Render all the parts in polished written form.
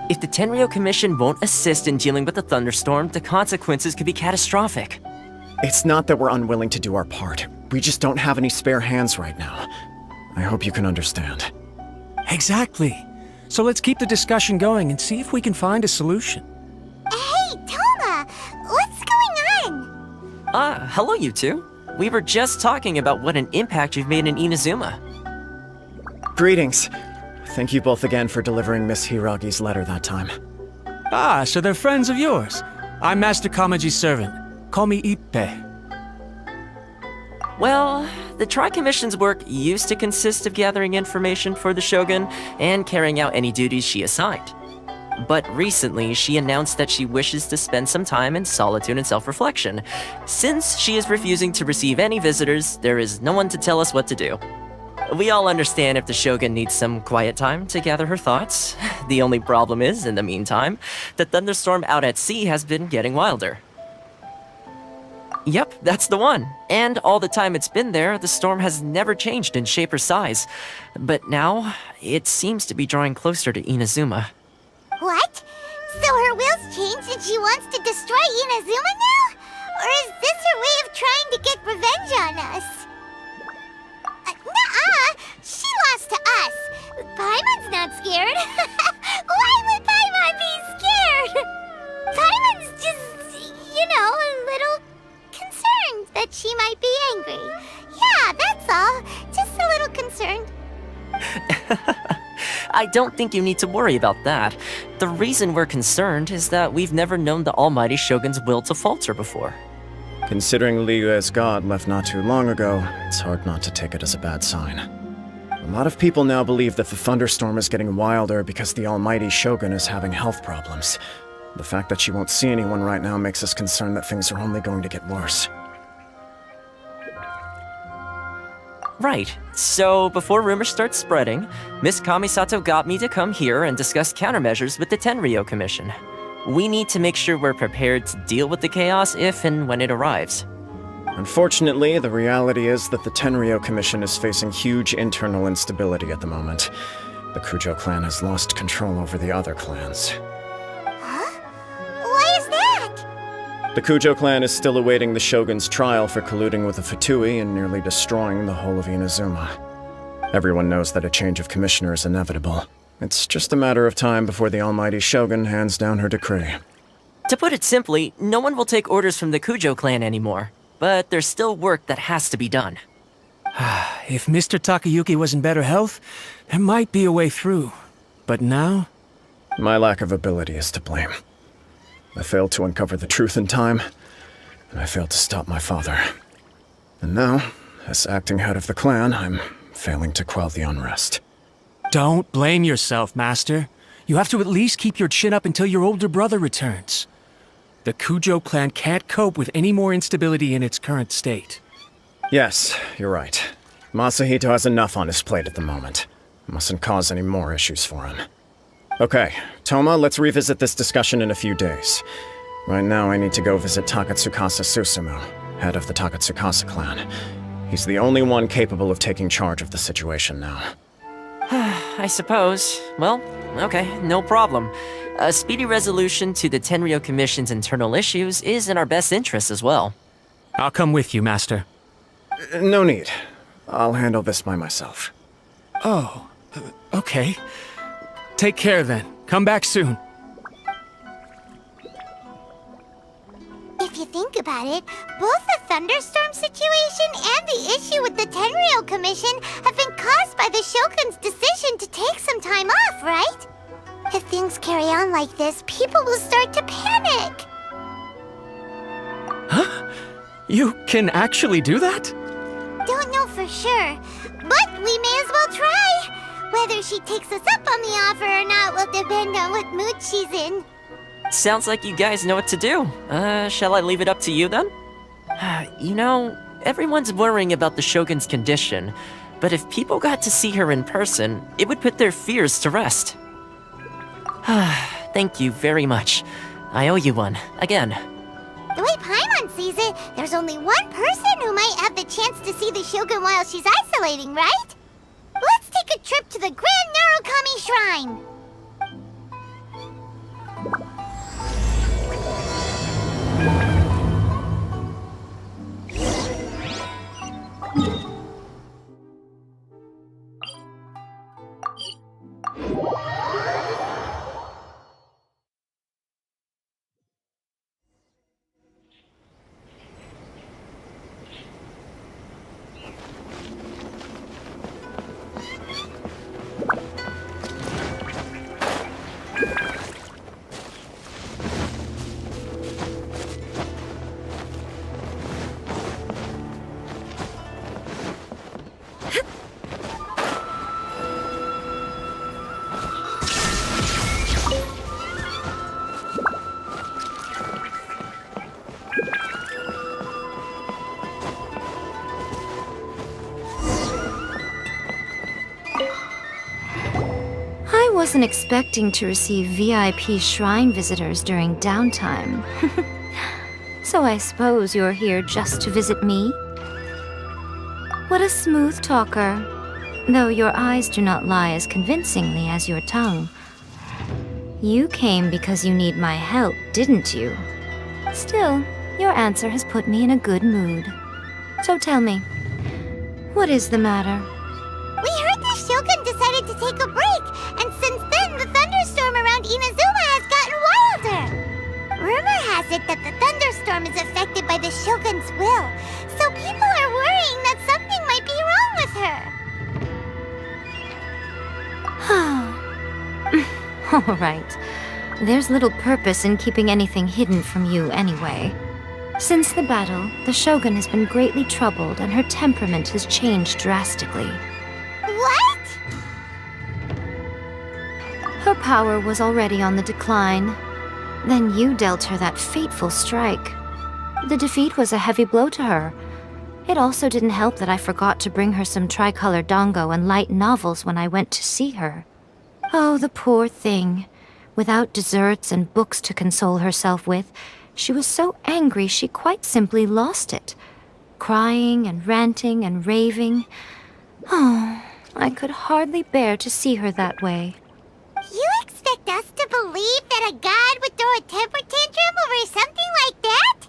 If the Tenryou Commission won't assist in dealing with the thunderstorm, the consequences could be catastrophic. It's not that we're unwilling to do our part. We just don't have any spare hands right now. I hope you can understand. Exactly. So let's keep the discussion going and see if we can find a solution. Hey, Toma! What's going on? Hello you two. We were just talking about what an impact you've made in Inazuma. Greetings. Thank you both again for delivering Miss Hiragi's letter that time. Ah, so they're friends of yours. I'm Master Kamaji's servant. Call me Ippe. Well, the Tri-Commission's work used to consist of gathering information for the Shogun and carrying out any duties she assigned. But recently, she announced that she wishes to spend some time in solitude and self-reflection. Since she is refusing to receive any visitors, there is no one to tell us what to do. We all understand if the Shogun needs some quiet time to gather her thoughts. The only problem is, in the meantime, the thunderstorm out at sea has been getting wilder. Yep, that's the one. And all the time it's been there, the storm has never changed in shape or size. But now, it seems to be drawing closer to Inazuma. What? So her will's changed and she wants to destroy Inazuma now? Or is this her way of trying to get revenge on us? Nuh-uh! She lost to us! Paimon's not scared! Why would Paimon be scared? Paimon's just, a little concerned that she might be angry. Yeah, that's all. Just a little concerned. I don't think you need to worry about that. The reason we're concerned is that we've never known the Almighty Shogun's will to falter before. Considering Liyue's god left not too long ago, it's hard not to take it as a bad sign. A lot of people now believe that the thunderstorm is getting wilder because the Almighty Shogun is having health problems. The fact that she won't see anyone right now makes us concerned that things are only going to get worse. Right. So, before rumors start spreading, Miss Kamisato got me to come here and discuss countermeasures with the Tenryou Commission. We need to make sure we're prepared to deal with the chaos if and when it arrives. Unfortunately, the reality is that the Tenryou Commission is facing huge internal instability at the moment. The Kujo clan has lost control over the other clans. Huh? Why is that? The Kujo clan is still awaiting the Shogun's trial for colluding with the Fatui and nearly destroying the whole of Inazuma. Everyone knows that a change of commissioner is inevitable, It's just a matter of time before the almighty Shogun hands down her decree. To put it simply, no one will take orders from the Kujo clan anymore. But there's still work that has to be done. If Mr. Takayuki was in better health, there might be a way through. But now? My lack of ability is to blame. I failed to uncover the truth in time, and I failed to stop my father. And now, as acting head of the clan, I'm failing to quell the unrest. Don't blame yourself, Master. You have to at least keep your chin up until your older brother returns. The Kujo clan can't cope with any more instability in its current state. Yes, you're right. Masahito has enough on his plate at the moment. Mustn't cause any more issues for him. Okay, Toma, let's revisit this discussion in a few days. Right now, I need to go visit Takatsukasa Susumu, head of the Takatsukasa clan. He's the only one capable of taking charge of the situation now. I suppose. Well, okay, no problem. A speedy resolution to the Tenryo Commission's internal issues is in our best interest as well. I'll come with you, Master. No need. I'll handle this by myself. Oh, okay. Take care then. Come back soon. If you think about it, both the thunderstorm situation and the issue with the Tenryo Commission have been caused by the Shogun's decision to take some time off, right? If things carry on like this, people will start to panic. Huh? You can actually do that? Don't know for sure, but we may as well try. Whether she takes us up on the offer or not will depend on what mood she's in. Sounds like you guys know what to do. Shall I leave it up to you then? You know, everyone's worrying about the Shogun's condition, but if people got to see her in person, it would put their fears to rest. Thank you very much. I owe you one, again. The way Paimon sees it, there's only one person who might have the chance to see the Shogun while she's isolating, right? Let's take a trip to the Grand Narukami Shrine! I wasn't expecting to receive VIP shrine visitors during downtime. So I suppose you're here just to visit me? What a smooth talker. Though your eyes do not lie as convincingly as your tongue. You came because you need my help, didn't you? Still, your answer has put me in a good mood. So tell me, what is the matter? We heard the Shogun decided to take a break, and since then the thunderstorm around Inazuma has gotten wilder. Rumor has it that the thunderstorm is affected by the Shogun's will, so people are worrying that something might be wrong with her. All right. There's little purpose in keeping anything hidden from you anyway. Since the battle, the Shogun has been greatly troubled and her temperament has changed drastically. What? Her power was already on the decline. Then you dealt her that fateful strike. The defeat was a heavy blow to her. It also didn't help that I forgot to bring her some tricolor dango and light novels when I went to see her. Oh, the poor thing. Without desserts and books to console herself with, she was so angry she quite simply lost it. Crying and ranting and raving. Oh, I could hardly bear to see her that way. You expect us to believe that a god would throw a temper tantrum over something like that?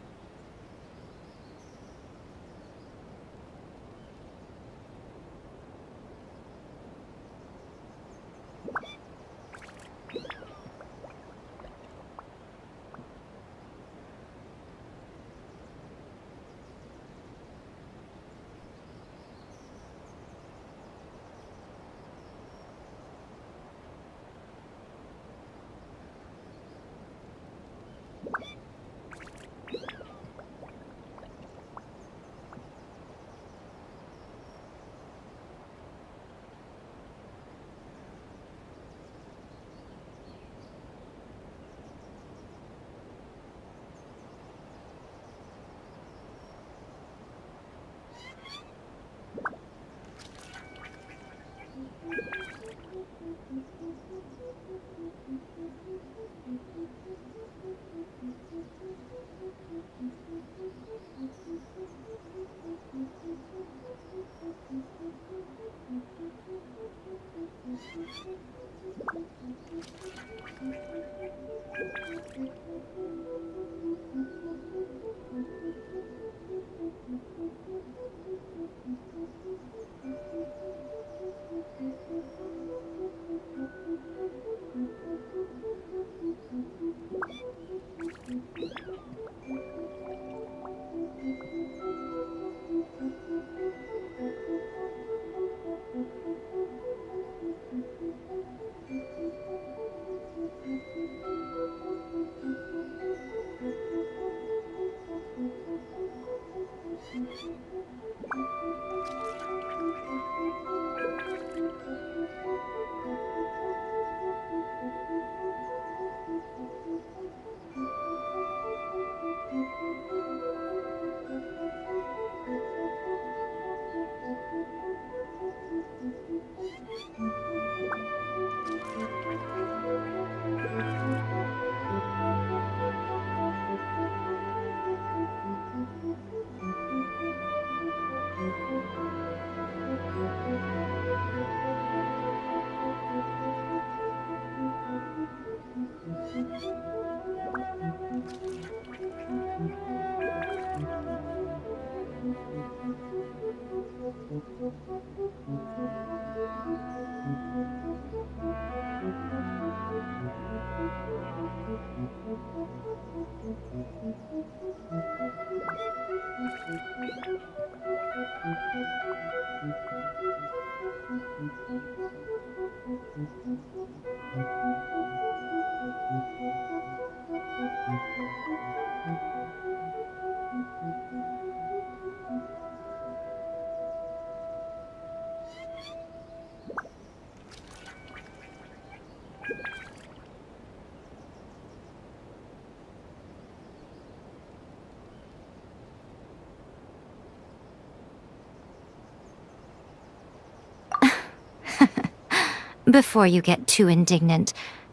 Before you get too indignant,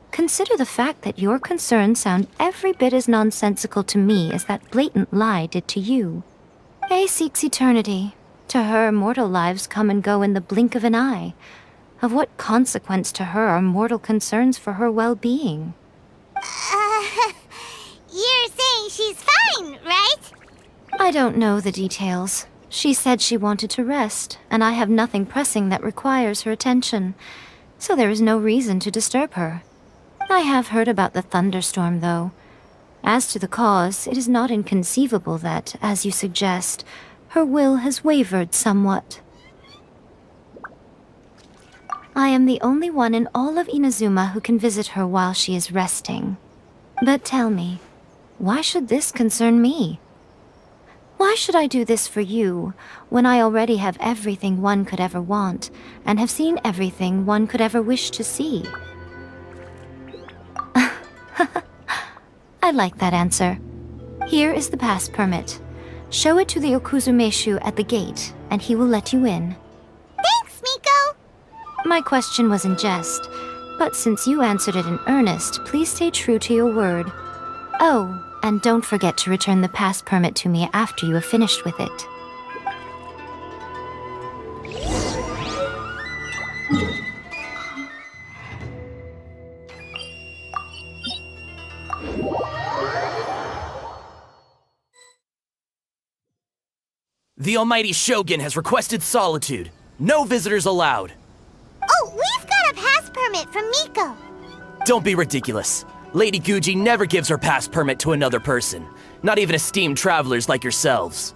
consider the fact that your concerns sound every bit as nonsensical to me as that blatant lie did to you. A seeks eternity. To her, mortal lives come and go in the blink of an eye. Of what consequence to her are mortal concerns for her well-being? You're saying she's fine, right? I don't know the details. She said she wanted to rest, and I have nothing pressing that requires her attention, so there is no reason to disturb her. I have heard about the thunderstorm, though. As to the cause, it is not inconceivable that, as you suggest, her will has wavered somewhat. I am the only one in all of Inazuma who can visit her while she is resting. But tell me, why should this concern me? Why should I do this for you, when I already have everything one could ever want, and have seen everything one could ever wish to see? I like that answer. Here is the pass permit. Show it to the Okuzumeshu at the gate, and he will let you in. Thanks, Miko! My question was in jest, but since you answered it in earnest, please stay true to your word. Oh, and don't forget to return the pass permit to me after you have finished with it. The Almighty Shogun has requested solitude. No visitors allowed. Oh, we've got a pass permit from Miko. Don't be ridiculous. Lady Guji never gives her pass permit to another person, not even esteemed travelers like yourselves.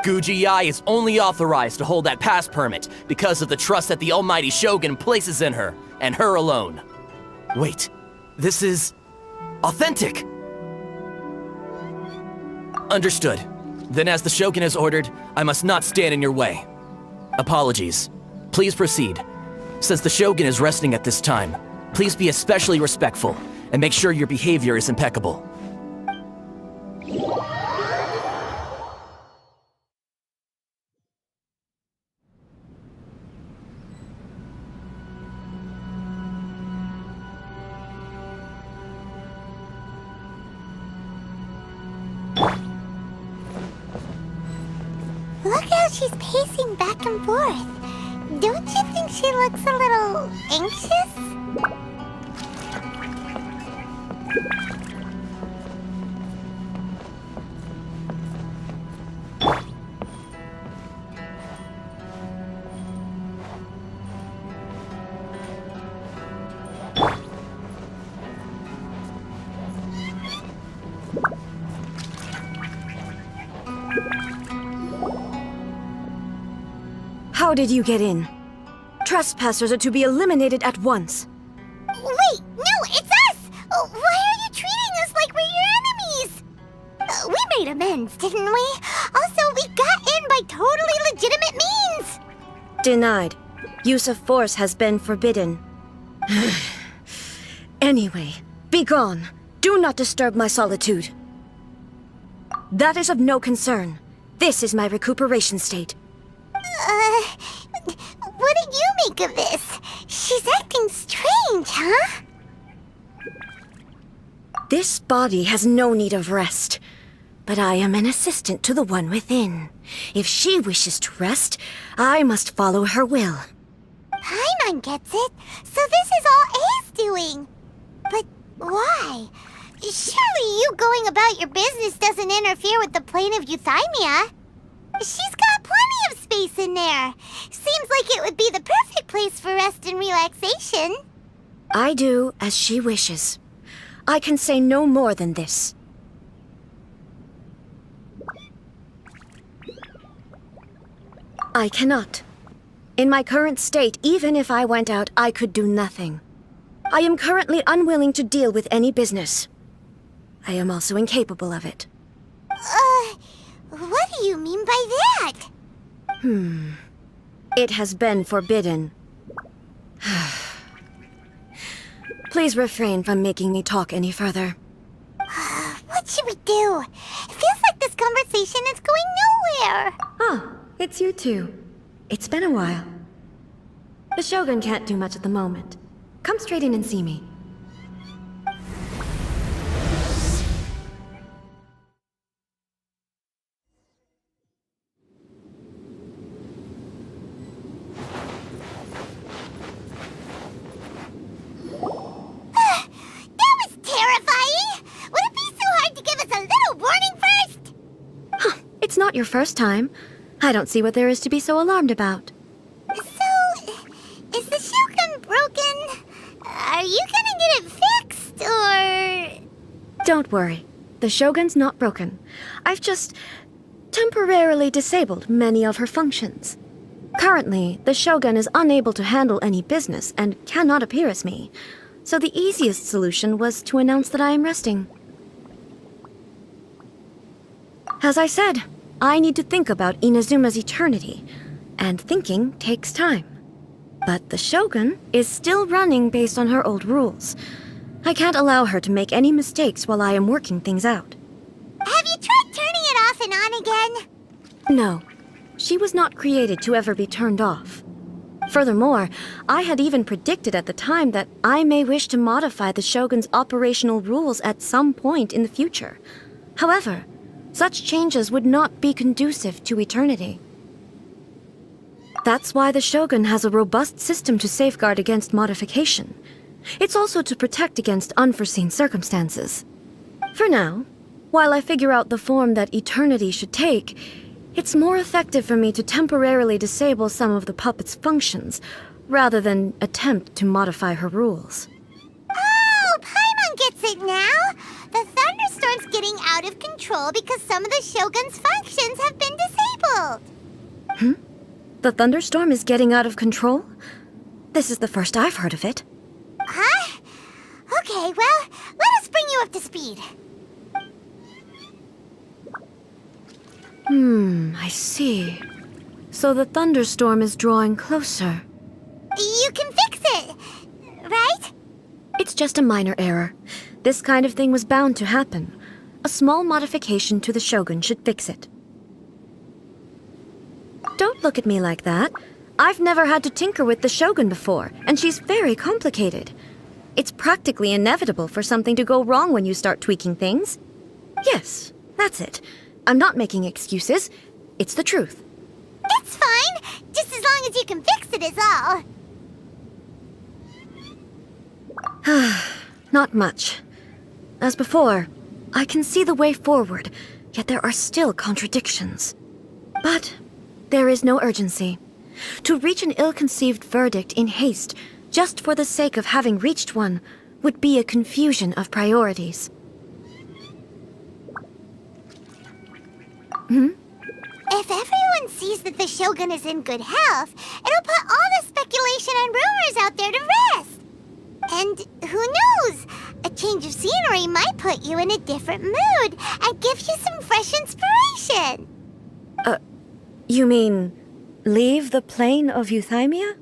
Guji-ai is only authorized to hold that pass permit because of the trust that the Almighty Shogun places in her, and her alone. Wait, this is authentic. Understood. Then as the Shogun has ordered, I must not stand in your way. Apologies. Please proceed. Since the Shogun is resting at this time, please be especially respectful and make sure your behavior is impeccable. Look how she's pacing back and forth. Don't you think she looks a little anxious? How did you get in? Trespassers are to be eliminated at once. Wait, no, it's us! Why are you treating us like we're your enemies? We made amends, didn't we? Also, we got in by totally legitimate means! Denied. Use of force has been forbidden. Anyway, be gone. Do not disturb my solitude. That is of no concern. This is my recuperation state. What do you make of this? She's acting strange, huh? This body has no need of rest. But I am an assistant to the one within. If she wishes to rest, I must follow her will. Paimon gets it. So this is all A's doing. But why? Surely you going about your business doesn't interfere with the plane of euthymia. She's got plenty of space in there. Seems like it would be the perfect place for rest and relaxation. I do as she wishes. I can say no more than this. I cannot. In my current state, even if I went out, I could do nothing. I am currently unwilling to deal with any business. I am also incapable of it. What do you mean by that? It has been forbidden. Please refrain from making me talk any further. What should we do? It feels like this conversation is going nowhere. Oh, it's you two. It's been a while. The Shogun can't do much at the moment. come straight in and see me. That was terrifying! Would it be so hard to give us a little warning first? It's not your first time. I don't see what there is to be so alarmed about. So, is the Shogun broken? Are you gonna get it fixed, or...? Don't worry. The Shogun's not broken. I've just temporarily disabled many of her functions. Currently, the Shogun is unable to handle any business and cannot appear as me. So the easiest solution was to announce that I am resting. As I said, I need to think about Inazuma's eternity, and thinking takes time. But the Shogun is still running based on her old rules. I can't allow her to make any mistakes while I am working things out. Have you tried turning it off and on again? No, she was not created to ever be turned off. Furthermore, I had even predicted at the time that I may wish to modify the Shogun's operational rules at some point in the future. However, such changes would not be conducive to eternity. That's why the Shogun has a robust system to safeguard against modification. It's also to protect against unforeseen circumstances. For now, while I figure out the form that eternity should take, it's more effective for me to temporarily disable some of the puppet's functions, rather than attempt to modify her rules. Oh, Paimon gets it now! The thunderstorm's getting out of control because some of the Shogun's functions have been disabled. The thunderstorm is getting out of control? This is the first I've heard of it. Huh? Okay, well, let us bring you up to speed. I see. So the thunderstorm is drawing closer. You can fix it, right? It's just a minor error. This kind of thing was bound to happen. A small modification to the Shogun should fix it. Don't look at me like that. I've never had to tinker with the Shogun before, and she's very complicated. It's practically inevitable for something to go wrong when you start tweaking things. Yes, that's it. I'm not making excuses. It's the truth. It's fine, just as long as you can fix it is all. Not much. As before, I can see the way forward, yet there are still contradictions. But there is no urgency. To reach an ill-conceived verdict in haste, just for the sake of having reached one, would be a confusion of priorities. If everyone sees that the Shogun is in good health, it'll put all the speculation and rumors out there to rest. And who knows? A change of scenery might put you in a different mood and give you some fresh inspiration. You mean, leave the plane of Euthymia?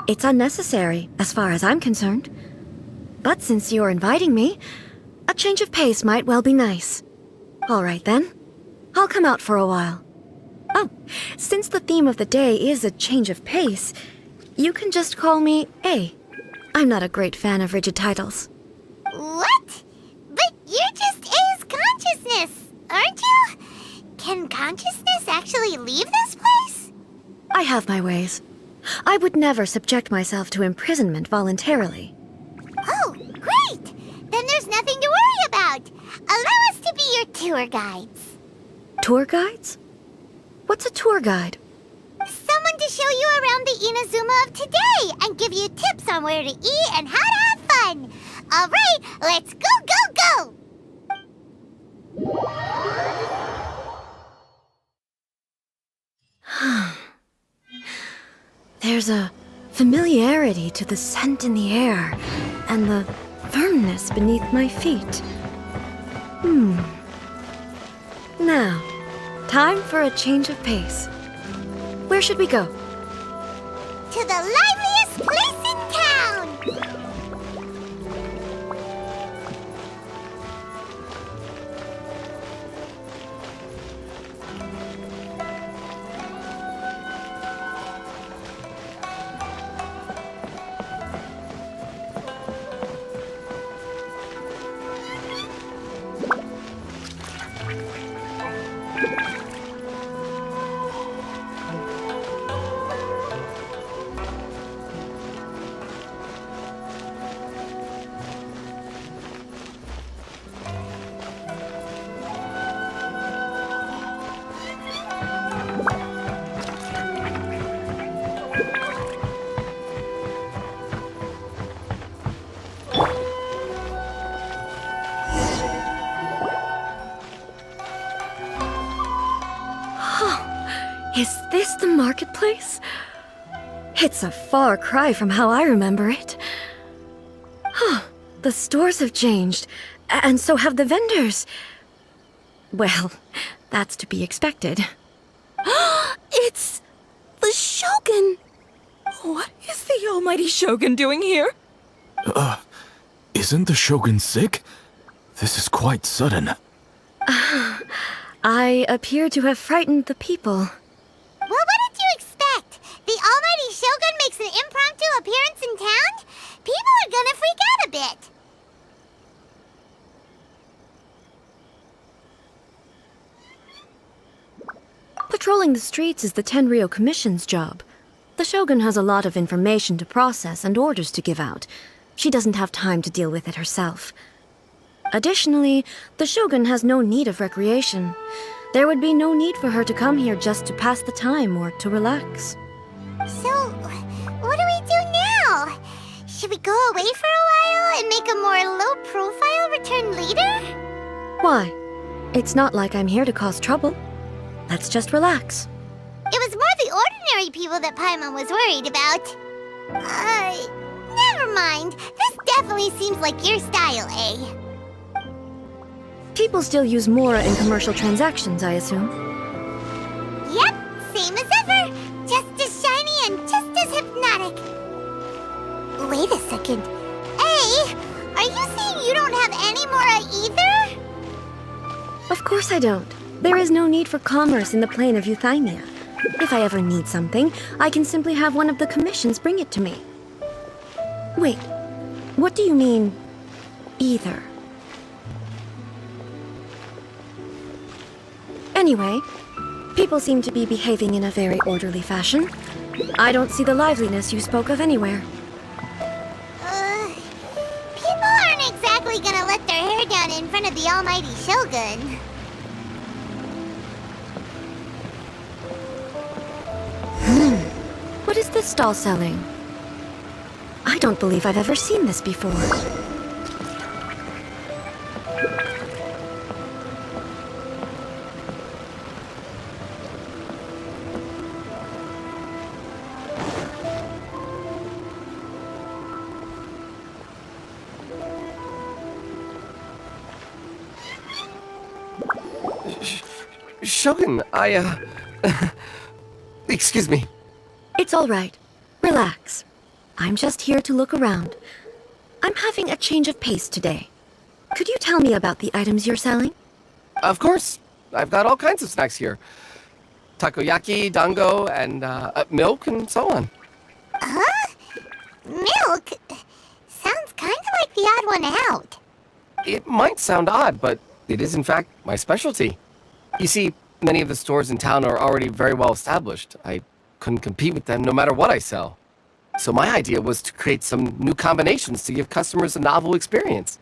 It's unnecessary, as far as I'm concerned. But since you're inviting me, a change of pace might well be nice. All right then, I'll come out for a while. Oh, since the theme of the day is a change of pace, you can just call me A. I'm not a great fan of rigid titles. What? But you're just A's consciousness, aren't you? Can consciousness actually leave this place? I have my ways. I would never subject myself to imprisonment voluntarily. Oh, great! Then there's nothing to worry about. Allow us to be your tour guides. Tour guides? What's a tour guide? Someone to show you around the Inazuma of today and give you tips on where to eat and how to have fun. All right, let's go, go, go! There's a familiarity to the scent in the air and the firmness beneath my feet. Now, time for a change of pace. Where should we go? To the liveliest place in town! marketplace? It's a far cry from how I remember it. The stores have changed, and so have the vendors. Well, that's to be expected. It's the Shogun! What is the almighty Shogun doing here? Isn't the Shogun sick? This is quite sudden. I appear to have frightened the people. Well, what did you expect? The almighty Shogun makes an impromptu appearance in town? People are gonna freak out a bit. Patrolling the streets is the Tenryou Commission's job. The Shogun has a lot of information to process and orders to give out. She doesn't have time to deal with it herself. Additionally, the Shogun has no need of recreation. There would be no need for her to come here just to pass the time or to relax. So, what do we do now? Should we go away for a while and make a more low-profile return later? Why? It's not like I'm here to cause trouble. Let's just relax. It was more the ordinary people that Paimon was worried about. Never mind. This definitely seems like your style, eh? People still use Mora in commercial transactions, I assume. Yep, same as ever. Just as shiny and just as hypnotic. Wait a second. Hey, are you saying you don't have any Mora either? Of course I don't. There is no need for commerce in the plane of Euthymia. If I ever need something, I can simply have one of the commissions bring it to me. Wait, what do you mean, either? Anyway, people seem to be behaving in a very orderly fashion. I don't see the liveliness you spoke of anywhere. People aren't exactly gonna let their hair down in front of the almighty Shogun. What is this stall selling? I don't believe I've ever seen this before. Shogun, excuse me. It's all right. Relax. I'm just here to look around. I'm having a change of pace today. Could you tell me about the items you're selling? Of course. I've got all kinds of snacks here. Takoyaki, dango, and milk, and so on. Huh? Milk? Sounds kind of like the odd one out. It might sound odd, but it is in fact my specialty. You see, many of the stores in town are already very well established. I couldn't compete with them no matter what I sell. So my idea was to create some new combinations to give customers a novel experience.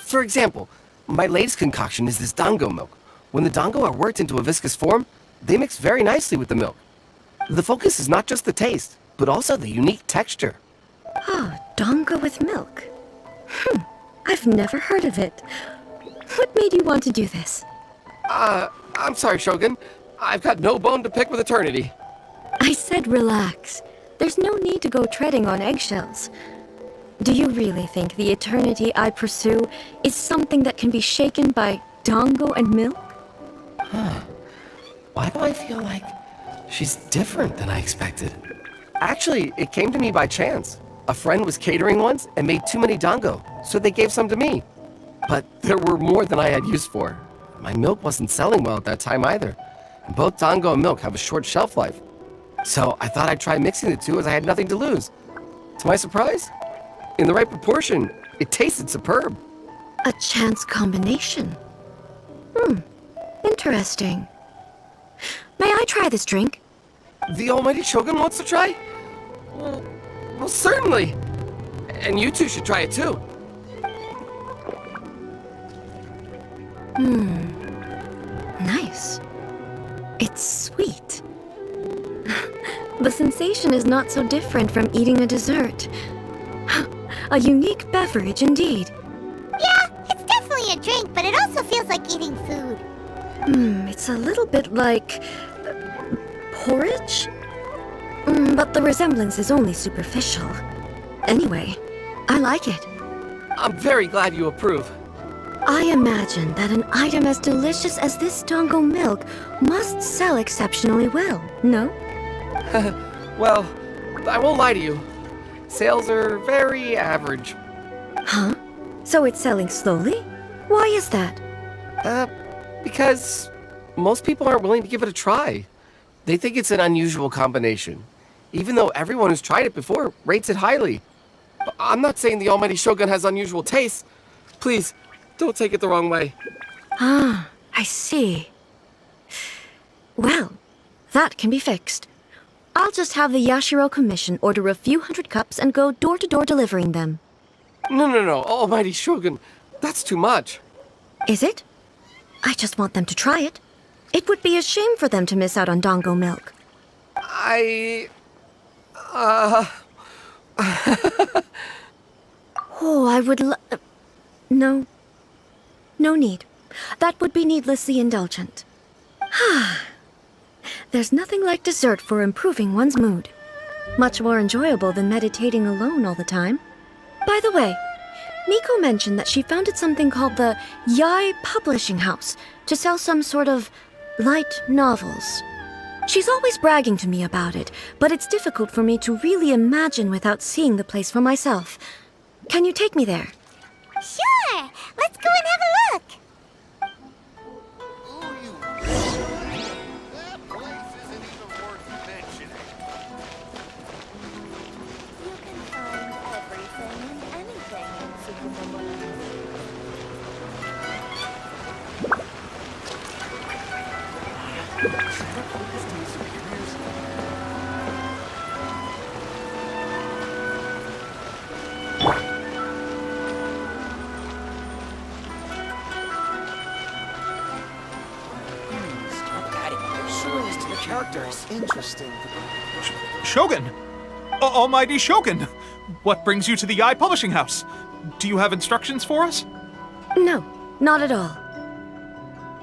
For example, my latest concoction is this dango milk. When the dango are worked into a viscous form, they mix very nicely with the milk. The focus is not just the taste, but also the unique texture. Dango with milk. I've never heard of it. What made you want to do this? I'm sorry, Shogun. I've got no bone to pick with eternity. I said relax. There's no need to go treading on eggshells. Do you really think the eternity I pursue is something that can be shaken by dango and milk? Why do I feel like she's different than I expected? Actually, it came to me by chance. A friend was catering once and made too many dango, so they gave some to me. But there were more than I had use for. My milk wasn't selling well at that time either. And both dango and milk have a short shelf life. So I thought I'd try mixing the two as I had nothing to lose. To my surprise, in the right proportion, it tasted superb. A chance combination. Interesting. May I try this drink? The almighty Shogun wants to try? Well, certainly. And you two should try it too. Nice. It's sweet. The sensation is not so different from eating a dessert. A unique beverage indeed. Yeah, it's definitely a drink, but it also feels like eating food. It's a little bit like porridge? But the resemblance is only superficial. Anyway, I like it. I'm very glad you approve. I imagine that an item as delicious as this Dongo milk must sell exceptionally well, no? Well, I won't lie to you. Sales are very average. Huh? So it's selling slowly? Why is that? Because most people aren't willing to give it a try. They think it's an unusual combination, even though everyone who's tried it before rates it highly. I'm not saying the Almighty Shogun has unusual tastes. Please, don't take it the wrong way. Ah, I see. Well, that can be fixed. I'll just have the Yashiro Commission order a few hundred cups and go door-to-door delivering them. No, Almighty Shogun, that's too much. Is it? I just want them to try it. It would be a shame for them to miss out on Dongo milk. Oh, I would No. No need. That would be needlessly indulgent. There's nothing like dessert for improving one's mood. Much more enjoyable than meditating alone all the time. By the way, Miko mentioned that she founded something called the Yai Publishing House to sell some sort of light novels. She's always bragging to me about it, but it's difficult for me to really imagine without seeing the place for myself. Can you take me there? Sure! Let's go and have a look! You can find everything and anything in Tsukuba. Interesting. Shogun! Almighty Shogun! What brings you to the Eye Publishing House? Do you have instructions for us? No, not at all.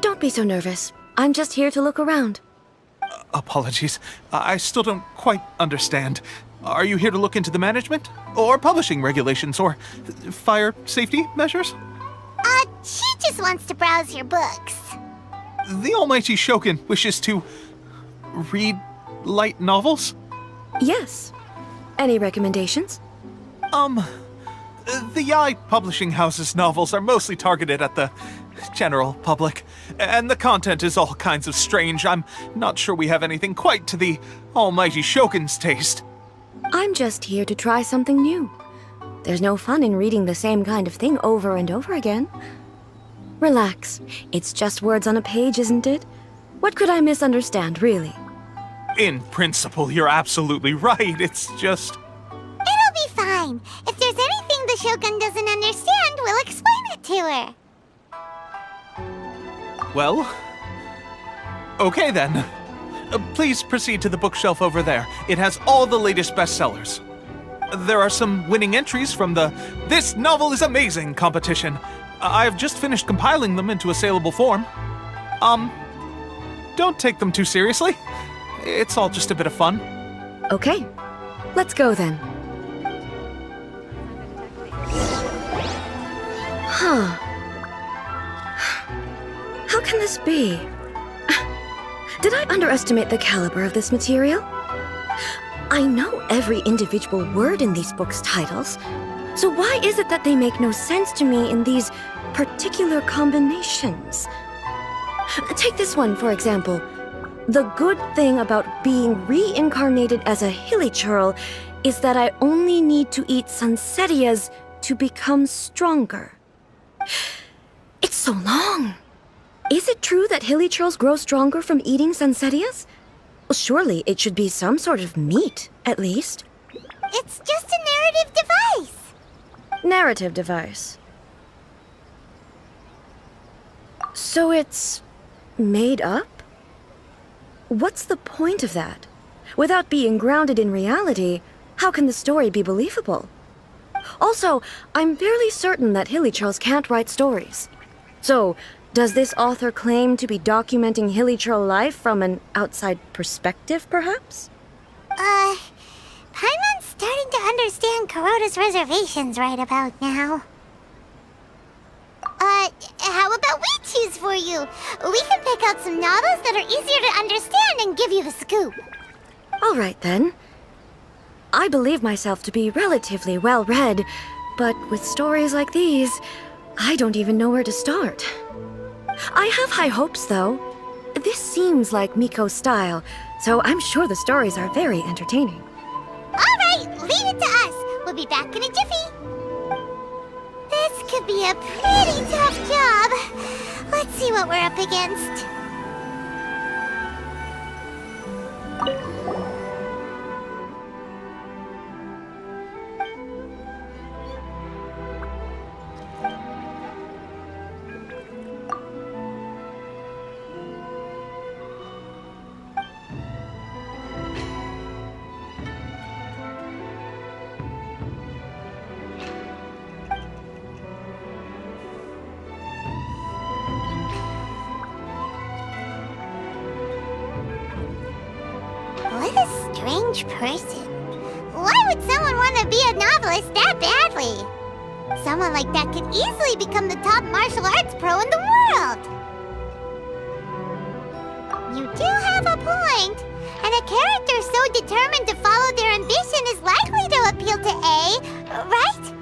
Don't be so nervous. I'm just here to look around. Apologies. I still don't quite understand. Are you here to look into the management? Or publishing regulations? Or fire safety measures? She just wants to browse your books. The Almighty Shogun wishes to read light novels? Yes. Any recommendations? The Yai Publishing House's novels are mostly targeted at the general public, and the content is all kinds of strange. I'm not sure we have anything quite to the Almighty Shogun's taste. I'm just here to try something new. There's no fun in reading the same kind of thing over and over again. Relax. It's just words on a page, isn't it? What could I misunderstand, really? In principle, you're absolutely right. It's just... It'll be fine. If there's anything the Shogun doesn't understand, we'll explain it to her. Well... Okay then. Please proceed to the bookshelf over there. It has all the latest bestsellers. There are some winning entries from the This Novel is Amazing competition. I've just finished compiling them into a saleable form. Don't take them too seriously. It's all just a bit of fun. Okay. Let's go then. Huh. How can this be? Did I underestimate the caliber of this material? I know every individual word in these books' titles, so why is it that they make no sense to me in these particular combinations? Take this one, for example. The good thing about being reincarnated as a hilly churl is that I only need to eat sunsetias to become stronger. It's so long. Is it true that hilly churls grow stronger from eating sunsetias? Well, surely it should be some sort of meat, at least. It's just a narrative device. Narrative device. So it's made up? What's the point of that? Without being grounded in reality, how can the story be believable? Also, I'm fairly certain that hilly churls can't write stories. So, Does this author claim to be documenting Hilichurl life from an outside perspective, perhaps? Paimon's starting to understand Kuroda's reservations right about now. How about we choose for you? We can pick out some novels that are easier to understand and give you the scoop. All right, then. I believe myself to be relatively well-read, but with stories like these, I don't even know where to start. I have high hopes, though. This seems like Miko's style, so I'm sure the stories are very entertaining. All right, leave it to us. We'll be back in a jiffy. This could be a pretty tough job. Let's see what we're up against. What a strange person. Why would someone want to be a novelist that badly? Someone like that could easily become the top martial arts pro in the world. You do have a point. And a character so determined to follow their ambition is likely to appeal to A, right?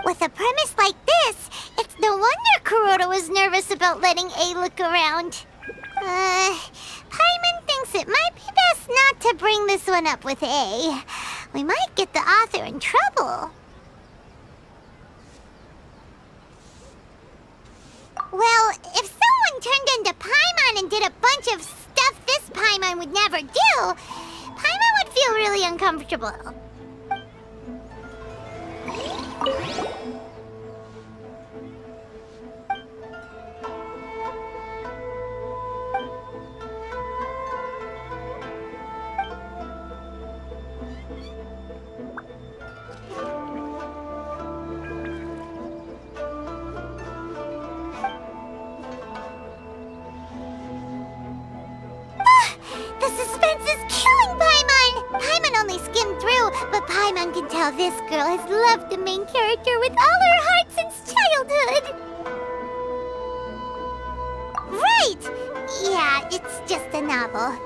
With a premise like this, it's no wonder Kuroda was nervous about letting A look around. Paimon thinks it might be best not to bring this one up with A. We might get the author in trouble. Well, if someone turned into Paimon and did a bunch of stuff this Paimon would never do, Paimon would feel really uncomfortable. The suspense is killing Paimon! Paimon only skimmed through, but Paimon can tell this girl has loved the main character with all her heart since childhood. Right! Yeah, it's just a novel.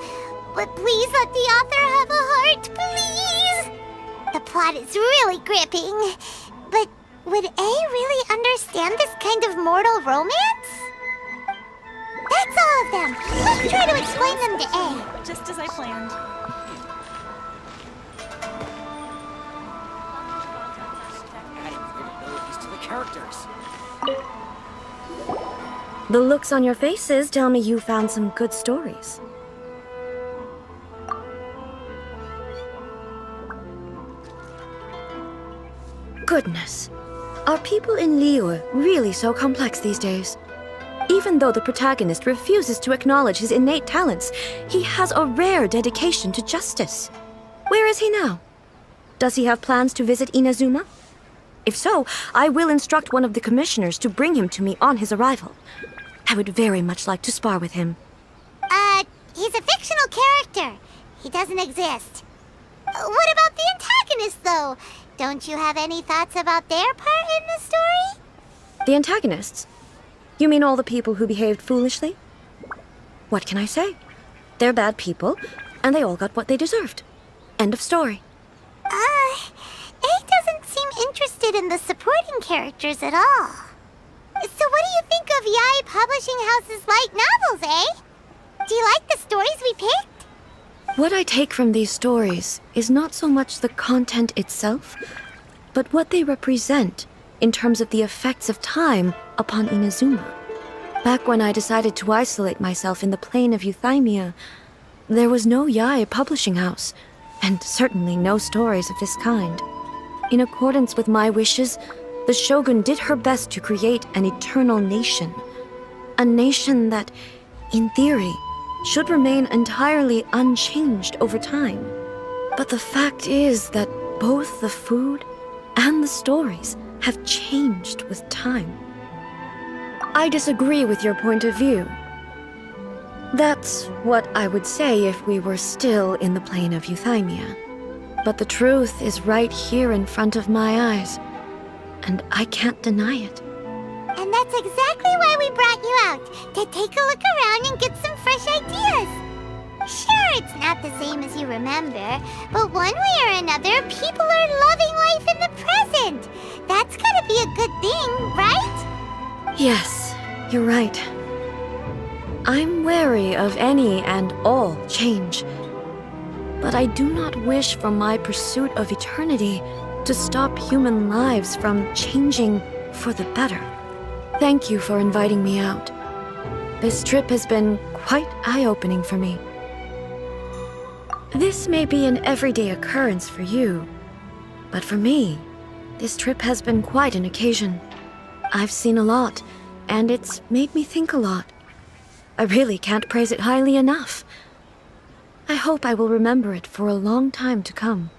But please let the author have a heart, please! The plot is really gripping. But would A really understand this kind of mortal romance? That's all of them. Let's try to explain them to A. Just as I planned. To the characters. The looks on your faces tell me you found some good stories. Goodness. Are people in Liyue really so complex these days? Even though the protagonist refuses to acknowledge his innate talents, he has a rare dedication to justice. Where is he now? Does he have plans to visit Inazuma? If so, I will instruct one of the commissioners to bring him to me on his arrival. I would very much like to spar with him. He's a fictional character. He doesn't exist. What about the antagonist, though? Don't you have any thoughts about their part in the story? The antagonists? You mean all the people who behaved foolishly? What can I say? They're bad people, and they all got what they deserved. End of story. A doesn't seem interested in the supporting characters at all. So what do you think of Yae Publishing House's light novels, eh? Do you like the stories we picked? What I take from these stories is not so much the content itself, but what they represent in terms of the effects of time upon Inazuma. Back when I decided to isolate myself in the plain of Euthymia, there was no Yae publishing house, and certainly no stories of this kind. In accordance with my wishes, the Shogun did her best to create an eternal nation. A nation that, in theory, should remain entirely unchanged over time. But the fact is that both the food and the stories have changed with time. I disagree with your point of view. That's what I would say if we were still in the plane of Euthymia. But the truth is right here in front of my eyes, and I can't deny it. And that's exactly why we brought you out, to take a look around and get some fresh ideas. Sure, it's not the same as you remember, but one way or another, people are loving life in the present. That's gotta be a good thing, right? Yes, you're right. I'm wary of any and all change. But I do not wish for my pursuit of eternity to stop human lives from changing for the better. Thank you for inviting me out. This trip has been quite eye-opening for me. This may be an everyday occurrence for you, but for me, this trip has been quite an occasion. I've seen a lot, and it's made me think a lot. I really can't praise it highly enough. I hope I will remember it for a long time to come.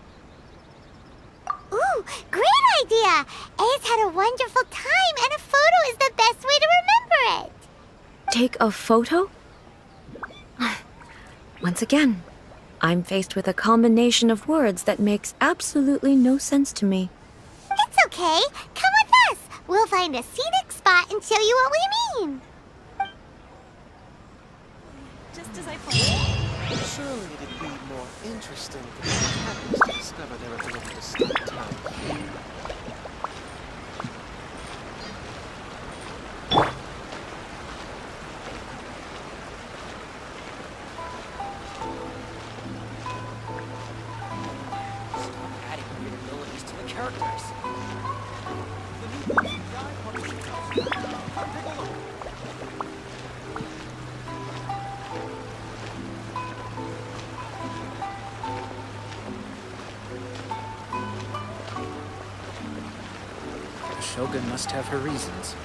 Ooh, great idea! A's had a wonderful time, and a photo is the best way to remember it. Take a photo? Once again, I'm faced with a combination of words that makes absolutely no sense to me. It's okay. Come with us. We'll find a scenic spot and show you what we mean. Just as I planned. Surely it'd be more interesting for the protagonist to discover their ability to stop time. Adding weird abilities to the characters. The Shogun must have her reasons.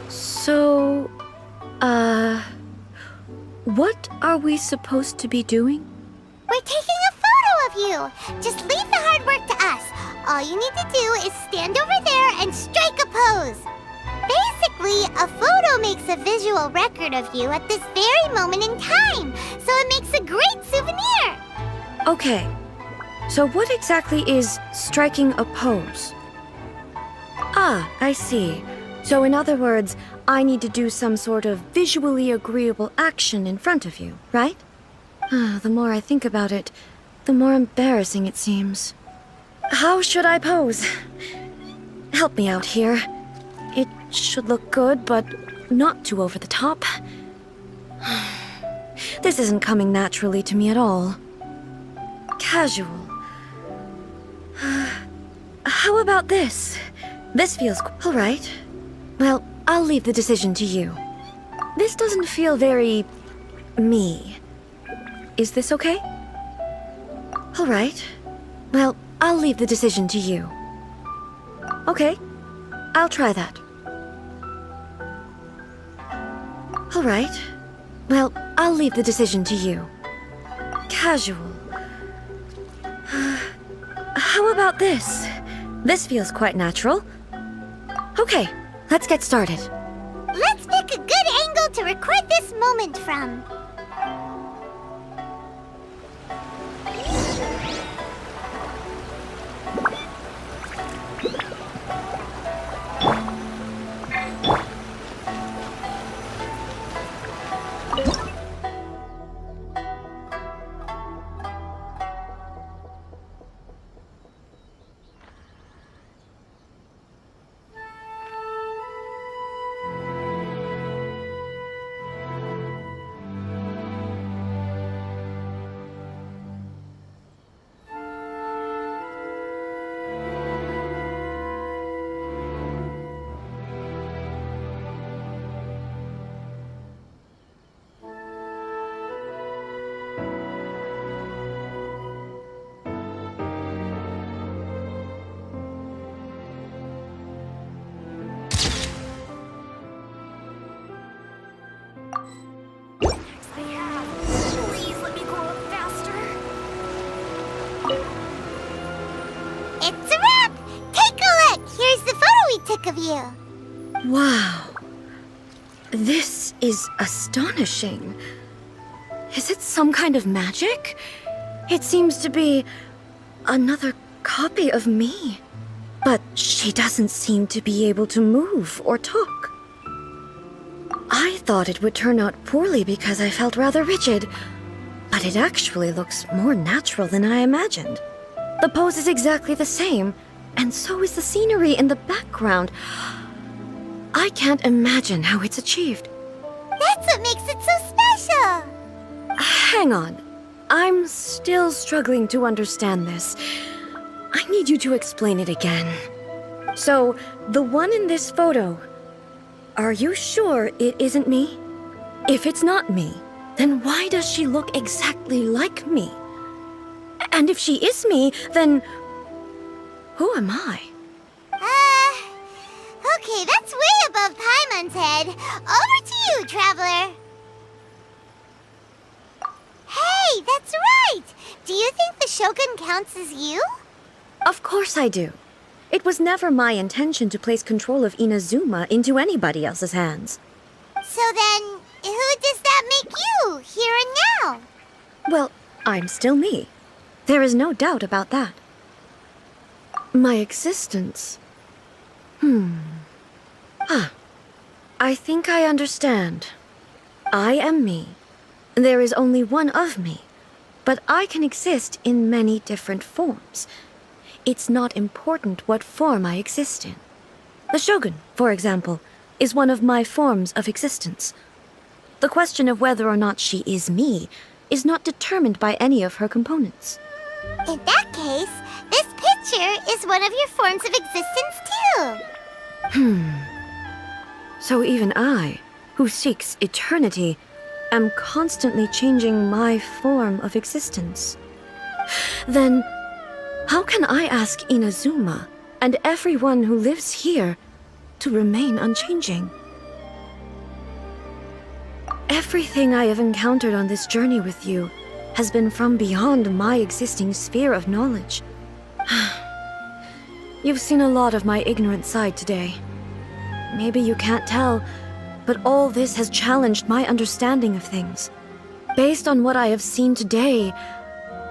So, what are we supposed to be doing? We're taking a photo of you. Just leave the hard work to us. All you need to do is stand over there and strike a pose. Basically, a photo makes a visual record of you at this very moment in time, so it makes a great souvenir. Okay, so what exactly is striking a pose? Ah, I see. So in other words, I need to do some sort of visually agreeable action in front of you, right? The more I think about it, the more embarrassing it seems. How should I pose? Help me out here. It should look good, but not too over the top. This isn't coming naturally to me at all. Casual. How about this? This feels all right. Well, I'll leave the decision to you. This doesn't feel very me. Is this okay? All right. Well, I'll leave the decision to you. Okay, I'll try that. All right. Well, I'll leave the decision to you. Casual. How about this? This feels quite natural. Okay, let's get started. Let's pick a good angle to record this moment from. you. Wow. This is astonishing. Is it some kind of magic? It seems to be another copy of me. But she doesn't seem to be able to move or talk. I thought it would turn out poorly because I felt rather rigid, but it actually looks more natural than I imagined. The pose is exactly the same, and so is the scenery in the background. I can't imagine how it's achieved. That's what makes it so special. Hang on. I'm still struggling to understand this. I need you to explain it again. So, the one in this photo, are you sure it isn't me? If it's not me, then why does she look exactly like me? And if she is me, then who am I? Okay, that's way above Paimon's head. Over to you, Traveler. Hey, that's right! Do you think the Shogun counts as you? Of course I do. It was never my intention to place control of Inazuma into anybody else's hands. So then, who does that make you, here and now? Well, I'm still me. There is no doubt about that. My existence... I think I understand. I am me. There is only one of me, but I can exist in many different forms. It's not important what form I exist in. The Shogun, for example, is one of my forms of existence. The question of whether or not she is me is not determined by any of her components. In that case, this picture is one of your forms of existence too. So even I, who seeks eternity, am constantly changing my form of existence. Then, how can I ask Inazuma and everyone who lives here to remain unchanging? Everything I have encountered on this journey with you has been from beyond my existing sphere of knowledge. You've seen a lot of my ignorant side today. Maybe you can't tell, but all this has challenged my understanding of things. Based on what I have seen today,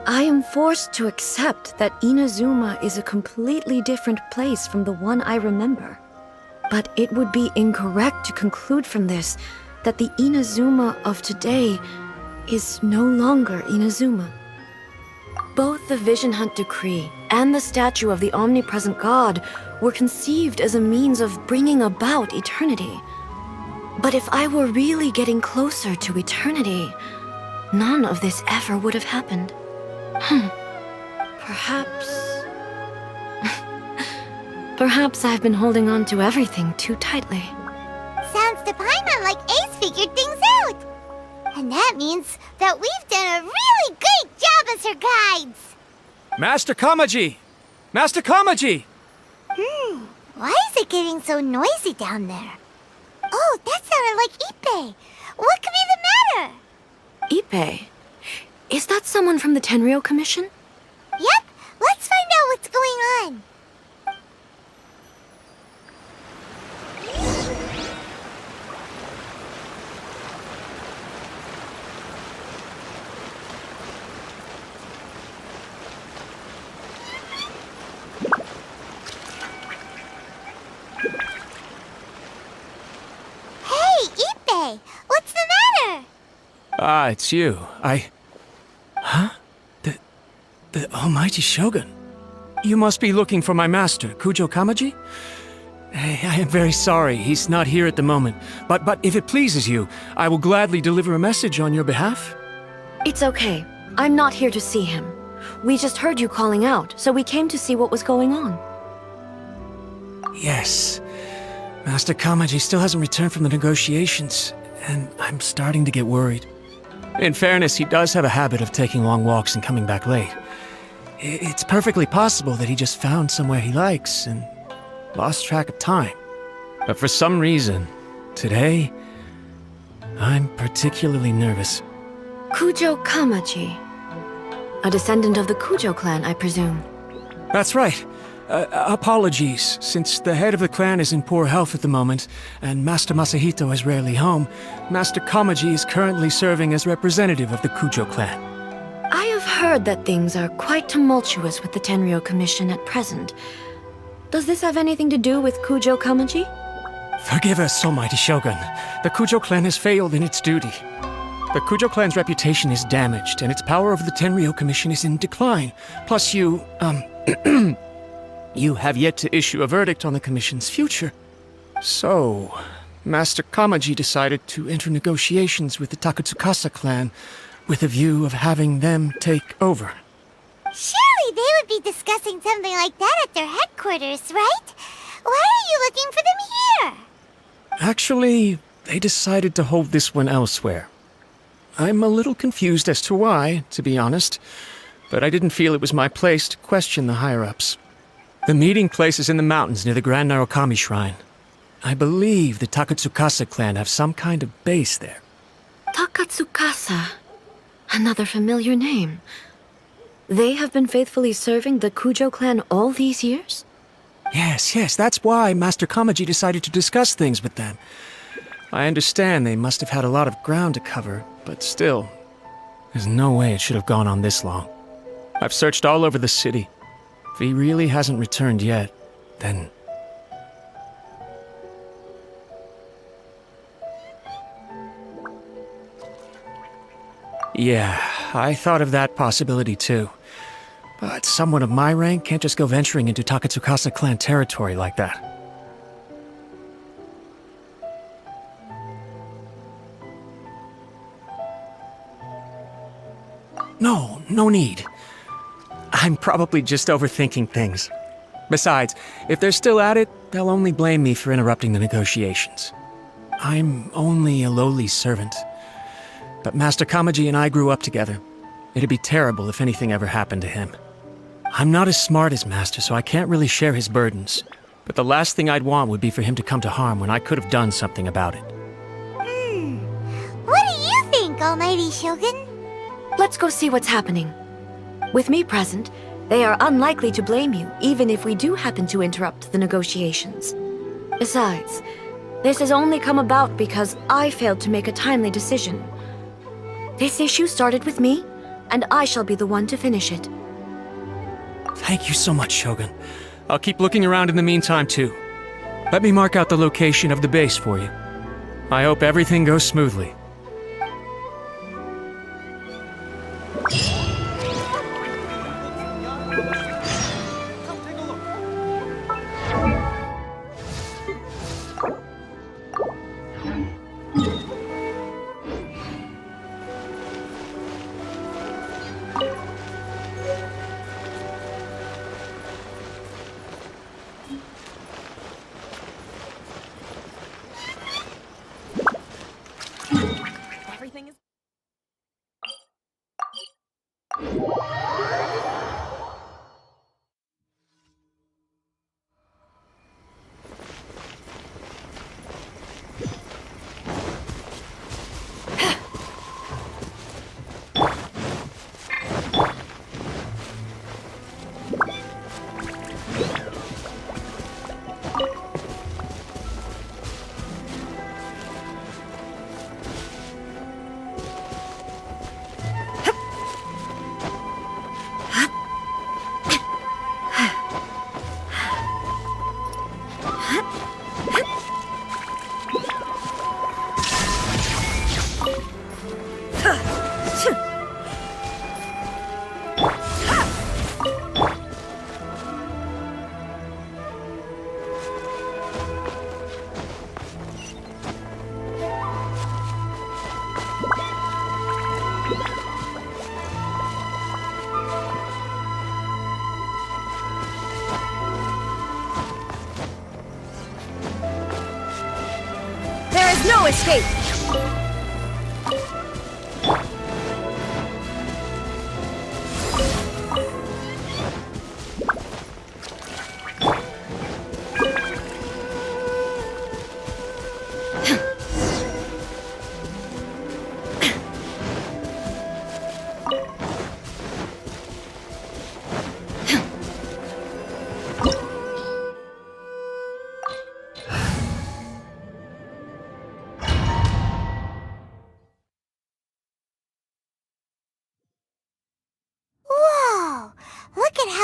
I am forced to accept that Inazuma is a completely different place from the one I remember. But it would be incorrect to conclude from this that the Inazuma of today is no longer Inazuma. Both the Vision Hunt Decree and the statue of the omnipresent God were conceived as a means of bringing about eternity. But if I were really getting closer to eternity, none of this ever would have happened. Perhaps... Perhaps I've been holding on to everything too tightly. Sounds to Paimon like Ace figured things out. And that means that we've done a really great job as her guides. Master Kamaji! Master Kamaji! Why is it getting so noisy down there? Oh, that sounded like Ippei. What could be the matter? Ippei? Is that someone from the Tenryou Commission? Yep, let's find out what's going on. What's the matter? Ah, it's you. Huh? The almighty Shogun. You must be looking for my master, Kujo Kamaji? I am very sorry, he's not here at the moment. But if it pleases you, I will gladly deliver a message on your behalf. It's okay. I'm not here to see him. We just heard you calling out, so we came to see what was going on. Yes. Master Kamaji still hasn't returned from the negotiations, and I'm starting to get worried. In fairness, he does have a habit of taking long walks and coming back late. It's perfectly possible that he just found somewhere he likes and lost track of time. But for some reason, today, I'm particularly nervous. Kujo Kamaji. A descendant of the Kujo clan, I presume. That's right. Apologies. Since the head of the clan is in poor health at the moment, and Master Masahito is rarely home, Master Kamaji is currently serving as representative of the Kujo clan. I have heard that things are quite tumultuous with the Tenryo Commission at present. Does this have anything to do with Kujo Kamaji? Forgive us, Almighty Shogun. The Kujo clan has failed in its duty. The Kujo clan's reputation is damaged, and its power over the Tenryo Commission is in decline. Plus you, you have yet to issue a verdict on the Commission's future. So, Master Kamaji decided to enter negotiations with the Takatsukasa clan with a view of having them take over. Surely they would be discussing something like that at their headquarters, right? Why are you looking for them here? Actually, they decided to hold this one elsewhere. I'm a little confused as to why, to be honest, but I didn't feel it was my place to question the higher-ups. The meeting place is in the mountains near the Grand Narukami Shrine. I believe the Takatsukasa clan have some kind of base there. Takatsukasa. Another familiar name. They have been faithfully serving the Kujo clan all these years? Yes, that's why Master Kamaji decided to discuss things with them. I understand they must have had a lot of ground to cover, but still, there's no way it should have gone on this long. I've searched all over the city. If he really hasn't returned yet, then... Yeah, I thought of that possibility too. But someone of my rank can't just go venturing into Takatsukasa clan territory like that. No need. I'm probably just overthinking things. Besides, if they're still at it, they'll only blame me for interrupting the negotiations. I'm only a lowly servant. But Master Kamaji and I grew up together. It'd be terrible if anything ever happened to him. I'm not as smart as Master, so I can't really share his burdens. But the last thing I'd want would be for him to come to harm when I could have done something about it. What do you think, Almighty Shogun? Let's go see what's happening. With me present, they are unlikely to blame you, even if we do happen to interrupt the negotiations. Besides, this has only come about because I failed to make a timely decision. This issue started with me, and I shall be the one to finish it. Thank you so much, Shogun. I'll keep looking around in the meantime, too. Let me mark out the location of the base for you. I hope everything goes smoothly. Come take a look. Everything is... There is no escape!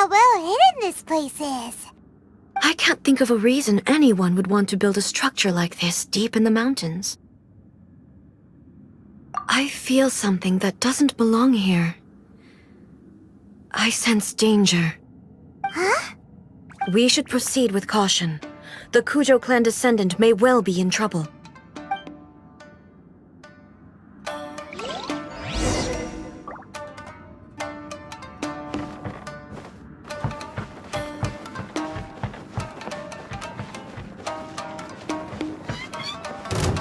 how well hidden this place is. I can't think of a reason anyone would want to build a structure like this deep in the mountains. I feel something that doesn't belong here. I sense danger. Huh? We should proceed with caution. The Kujo clan descendant may well be in trouble.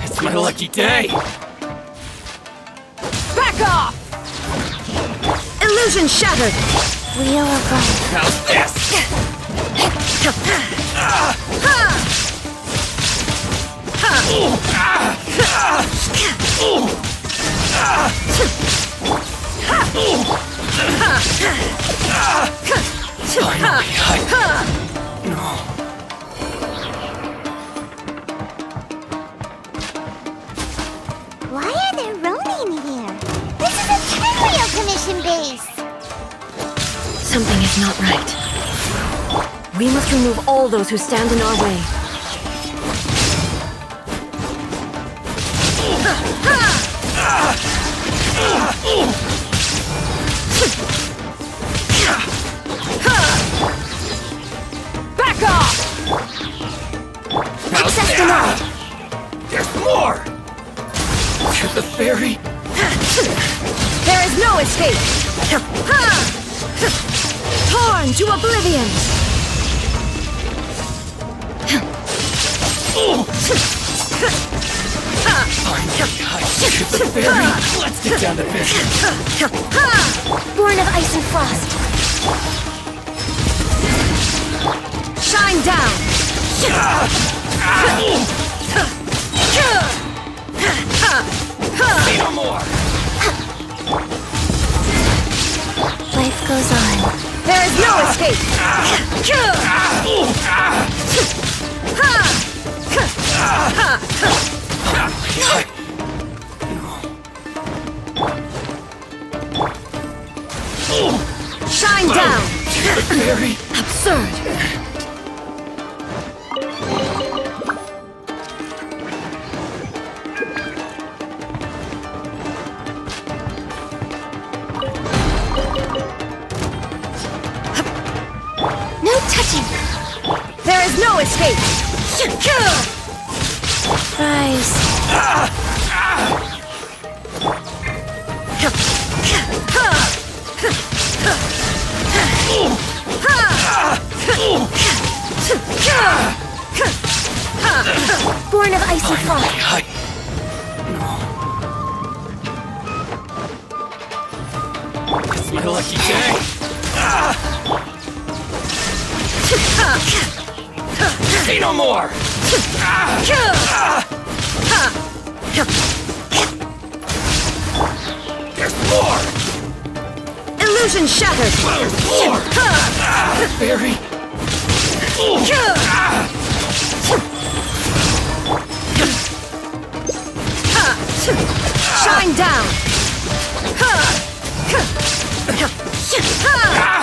It's my lucky day! Back off! Illusion shattered! Wheel of life. How's this? Why are there Ronin here? This is a Tenryou Commission base! Something is not right. We must remove all those who stand in our way. Back off! Access denied! There's more! To the ferry? There is no escape! Torn to oblivion! To the ferry? Let's get down to business. Born of ice and frost. Shine down! Say no more! Life goes on. There is no escape! Shine down! Ferry? Absurd! No touching. There is no escape! Rise. Born of ice and frost. It's my lucky day! Say no more! There's more! Illusion shattered! There's more! Ferry? Shine down!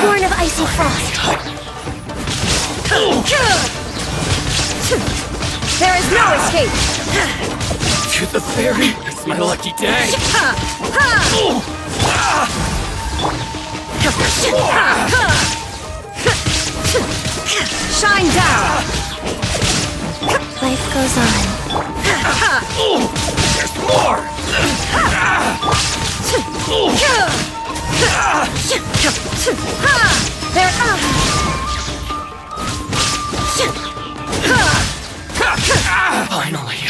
Born of ice and frost. There is no escape! To the ferry? It's my lucky day! Shine down! Life goes on. There's more! Finally,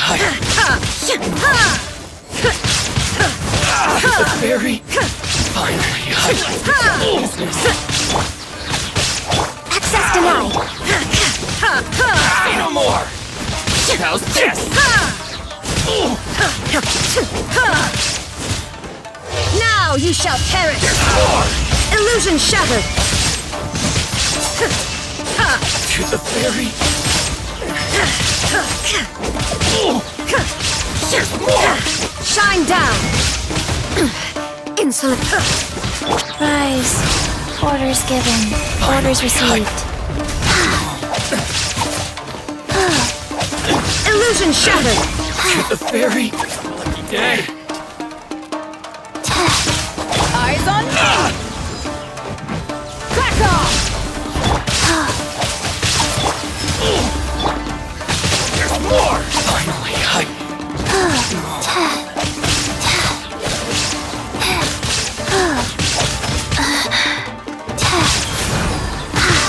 the ferry? Finally, Access denied. say no more! How's this? Now you shall perish! Illusion shattered! To the ferry? There's more! Shine down! Insolent! Rise. Orders given. Orders received. Illusion shattered! The fairy! Lucky day! Eyes on me! Back off! There's more! Finally,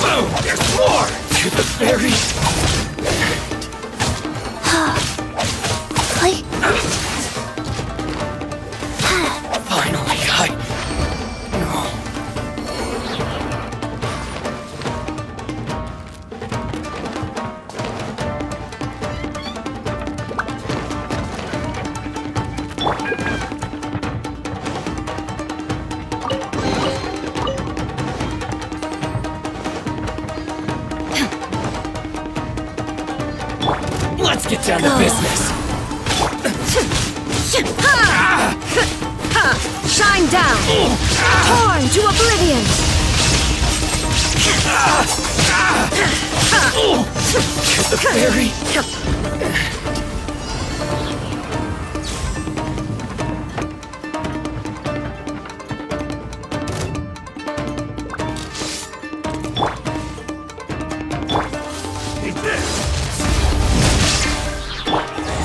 Whoa! There's more! To the fairy! Like, Finally, Let's get down to business! Shine down! Torn to oblivion! The fairy!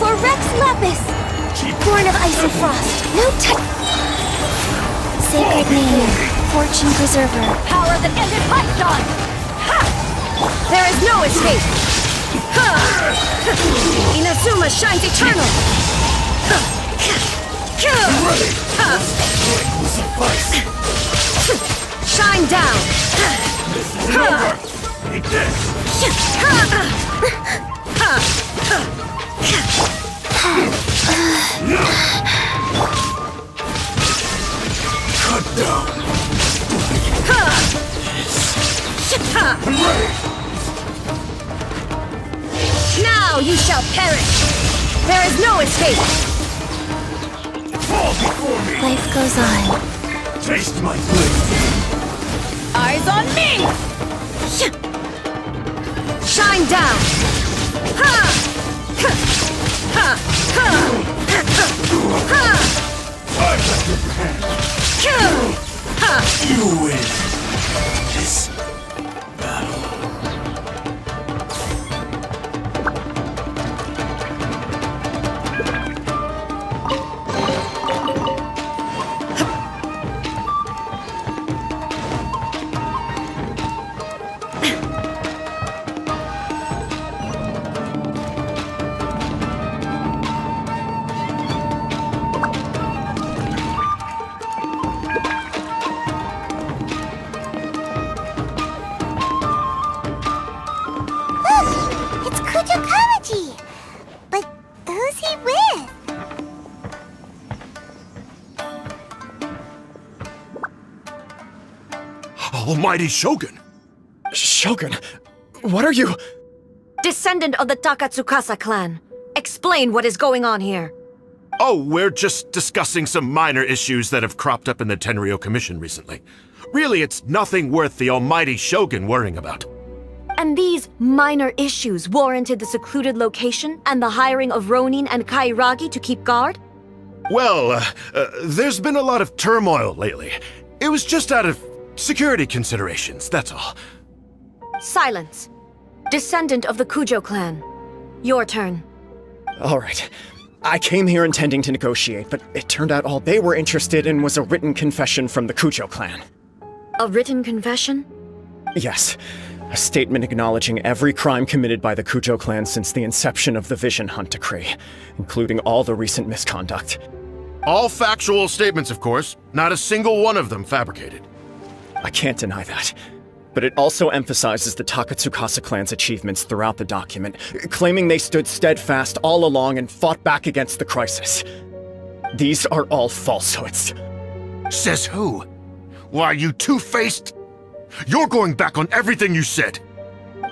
for Rex Lapis! Born of ice and frost. No Sacred name. Fortune preserver. Power that ended Python! There is no escape! Inazuma shines eternal! Shine down! Cut down! Now you shall perish! There is no escape! Fall before me! Life goes on. Taste my blade! Eyes on me! Shine down! I've got your hand! You win! This battle. It's Kujo Kamaji! But who's he with? Almighty Shogun! Shogun, what are you? Descendant of the Takatsukasa clan. Explain what is going on here. Oh, we're just discussing some minor issues that have cropped up in the Tenryo Commission recently. Really, it's nothing worth the Almighty Shogun worrying about. And these minor issues warranted the secluded location and the hiring of Ronin and Kairagi to keep guard? Well, there's been a lot of turmoil lately. It was just out of security considerations, that's all. Silence. Descendant of the Kujo clan. Your turn. All right. I came here intending to negotiate, but it turned out all they were interested in was a written confession from the Kujo clan. A written confession? Yes. A statement acknowledging every crime committed by the Kujo clan since the inception of the Vision Hunt Decree, including all the recent misconduct. All factual statements, of course. Not a single one of them fabricated. I can't deny that. But it also emphasizes the Takatsukasa clan's achievements throughout the document, claiming they stood steadfast all along and fought back against the crisis. These are all falsehoods. Says who? Why, you two-faced? You're going back on everything you said.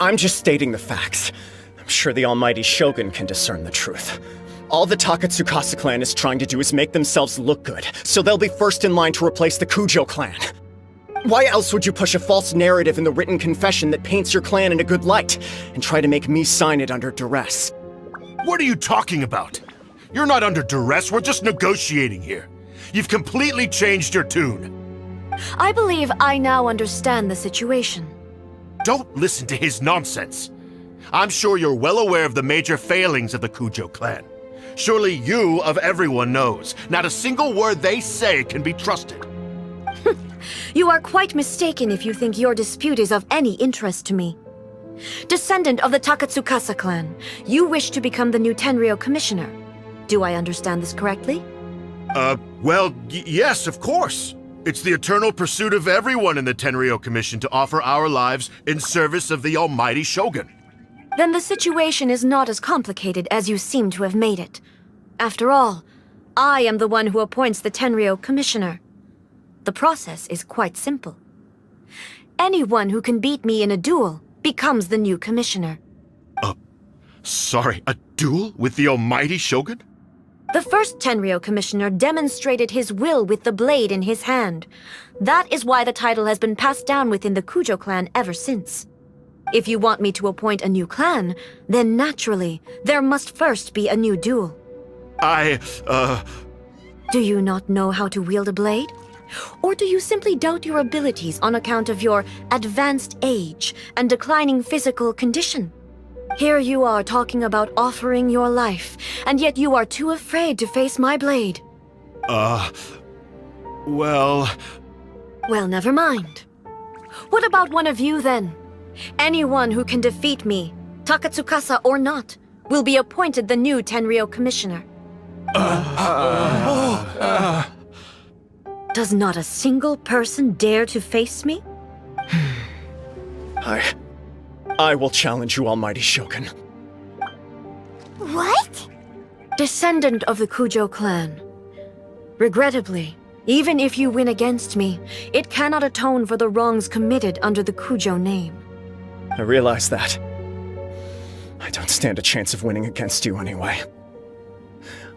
I'm just stating the facts. I'm sure the almighty Shogun can discern the truth. All the Takatsukasa clan is trying to do is make themselves look good, so they'll be first in line to replace the Kujo clan. Why else would you push a false narrative in the written confession that paints your clan in a good light, and try to make me sign it under duress? What are you talking about? You're not under duress, we're just negotiating here. You've completely changed your tune. I believe I now understand the situation. Don't listen to his nonsense. I'm sure you're well aware of the major failings of the Kujo clan. Surely you, of everyone, knows. Not a single word they say can be trusted. You are quite mistaken if you think your dispute is of any interest to me. Descendant of the Takatsukasa clan, you wish to become the new Tenryou commissioner. Do I understand this correctly? Well, yes, of course. It's the eternal pursuit of everyone in the Tenryou Commission to offer our lives in service of the almighty Shogun. Then the situation is not as complicated as you seem to have made it. After all, I am the one who appoints the Tenryou commissioner. The process is quite simple. Anyone who can beat me in a duel becomes the new commissioner. Sorry, a duel with the almighty Shogun? The first Tenryou commissioner demonstrated his will with the blade in his hand. That is why the title has been passed down within the Kujo clan ever since. If you want me to appoint a new clan, then naturally, there must first be a new duel. Do you not know how to wield a blade? Or do you simply doubt your abilities on account of your advanced age and declining physical condition? Here you are talking about offering your life, and yet you are too afraid to face my blade. Well, never mind. What about one of you, then? Anyone who can defeat me, Takatsukasa or not, will be appointed the new Tenryou commissioner. Does not a single person dare to face me? I will challenge you, almighty Shogun. What? Descendant of the Kujo clan. Regrettably, even if you win against me, it cannot atone for the wrongs committed under the Kujo name. I realize that. I don't stand a chance of winning against you anyway.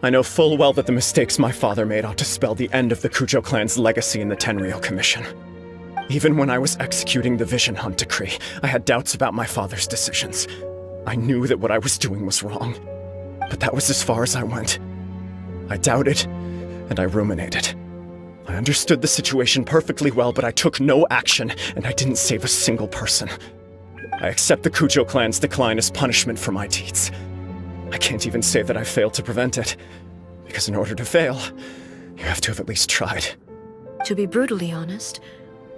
I know full well that the mistakes my father made ought to spell the end of the Kujo clan's legacy in the Tenryou Commission. Even when I was executing the Vision Hunt decree, I had doubts about my father's decisions. I knew that what I was doing was wrong. But that was as far as I went. I doubted, and I ruminated. I understood the situation perfectly well, but I took no action, and I didn't save a single person. I accept the Kujo clan's decline as punishment for my deeds. I can't even say that I failed to prevent it, because in order to fail, you have to have at least tried. To be brutally honest,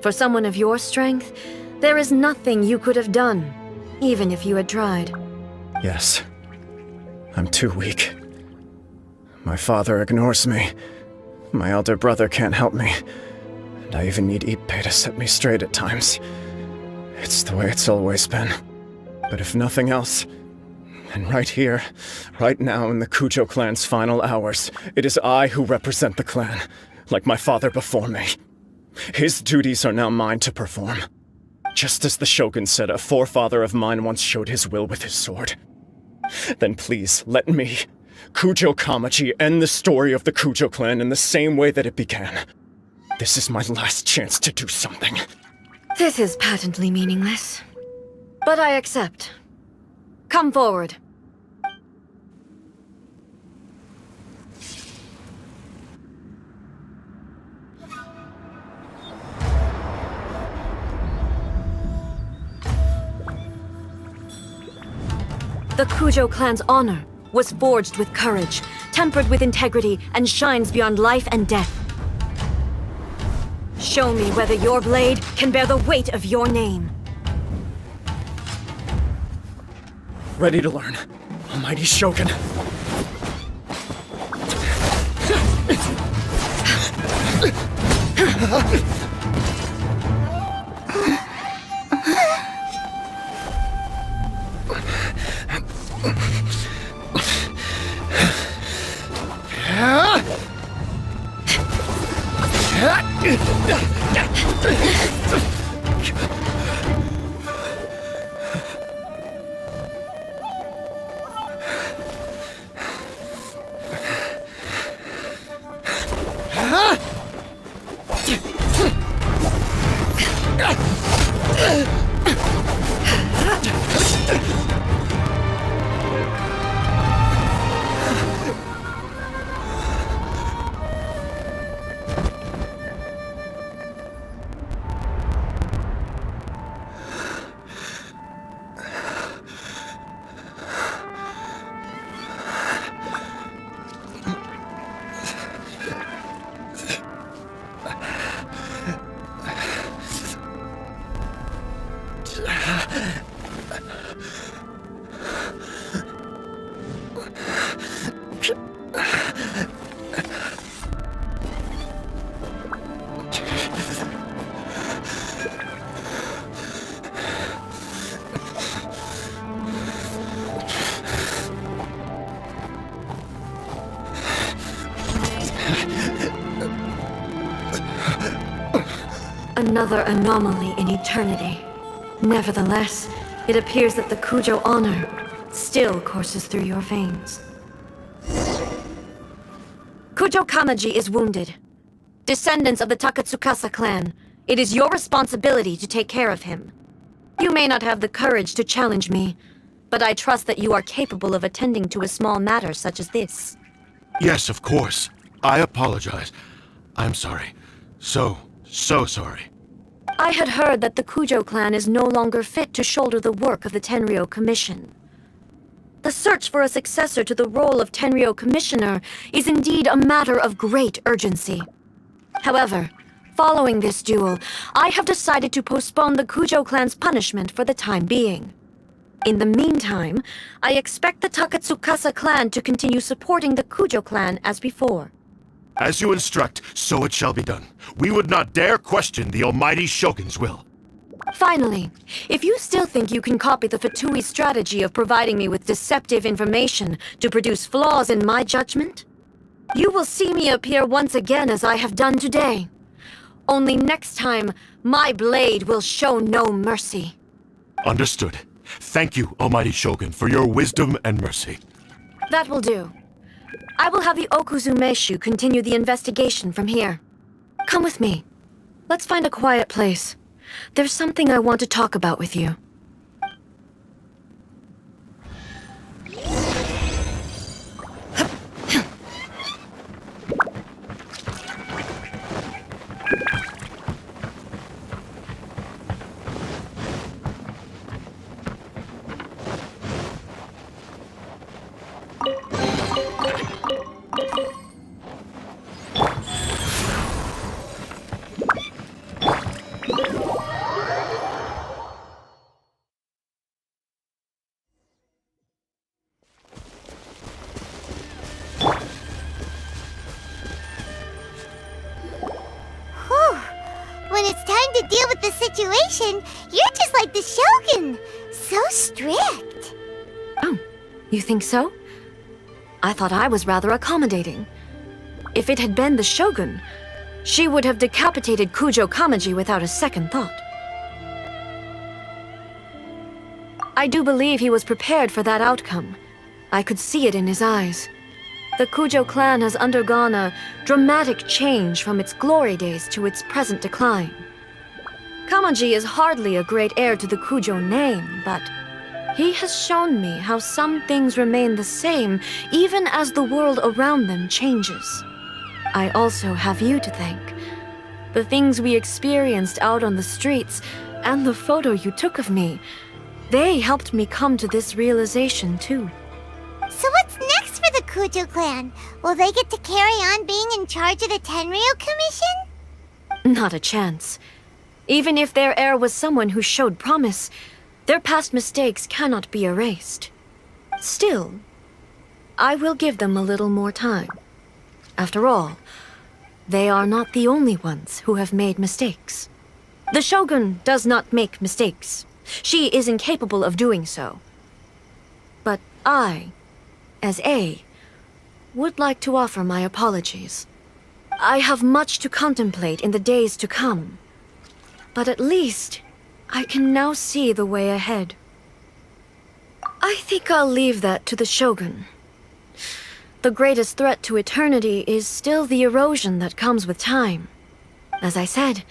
for someone of your strength, there is nothing you could have done, even if you had tried. Yes, I'm too weak. My father ignores me. My elder brother can't help me. And I even need Ippei to set me straight at times. It's the way it's always been. But if nothing else, then right here, right now in the Kujo clan's final hours, it is I who represent the clan, like my father before me. His duties are now mine to perform. Just as the Shogun said a forefather of mine once showed his will with his sword. Then please, let me, Kujo Kamaji, end the story of the Kujo clan in the same way that it began. This is my last chance to do something. This is patently meaningless. But I accept. Come forward. The Kujo clan's honor was forged with courage, tempered with integrity, and shines beyond life and death. Show me whether your blade can bear the weight of your name. Ready to learn, almighty Shogun. Another anomaly in eternity. Nevertheless, it appears that the Kujo honor still courses through your veins. Kujo Kamaji is wounded. Descendants of the Takatsukasa clan, it is your responsibility to take care of him. You may not have the courage to challenge me, but I trust that you are capable of attending to a small matter such as this. Yes, of course. I apologize. I'm sorry. So sorry. I had heard that the Kujo clan is no longer fit to shoulder the work of the Tenryou Commission. The search for a successor to the role of Tenryou Commissioner is indeed a matter of great urgency. However, following this duel, I have decided to postpone the Kujo clan's punishment for the time being. In the meantime, I expect the Takatsukasa clan to continue supporting the Kujo clan as before. As you instruct, so it shall be done. We would not dare question the almighty Shogun's will. Finally, if you still think you can copy the Fatui strategy of providing me with deceptive information to produce flaws in my judgment, you will see me appear once again as I have done today. Only next time, my blade will show no mercy. Understood. Thank you, almighty Shogun, for your wisdom and mercy. That will do. I will have the Okuzumeshu continue the investigation from here. Come with me. Let's find a quiet place. There's something I want to talk about with you. When it's time to deal with the situation, you're just like the Shogun. So strict. Oh, you think so? I thought I was rather accommodating. If it had been the Shogun, she would have decapitated Kujo Kamaji without a second thought. I do believe he was prepared for that outcome. I could see it in his eyes. The Kujo clan has undergone a dramatic change from its glory days to its present decline. Kamaji is hardly a great heir to the Kujo name, but he has shown me how some things remain the same even as the world around them changes. I also have you to thank. The things we experienced out on the streets and the photo you took of me, they helped me come to this realization too. So what's next for the Kujo clan? Will they get to carry on being in charge of the Tenryou Commission? Not a chance. Even if their heir was someone who showed promise, their past mistakes cannot be erased. Still, I will give them a little more time. After all, they are not the only ones who have made mistakes. The Shogun does not make mistakes. She is incapable of doing so. But I, as A, would like to offer my apologies. I have much to contemplate in the days to come, but at least I can now see the way ahead. I think I'll leave that to the Shogun. The greatest threat to eternity is still the erosion that comes with time. As I said,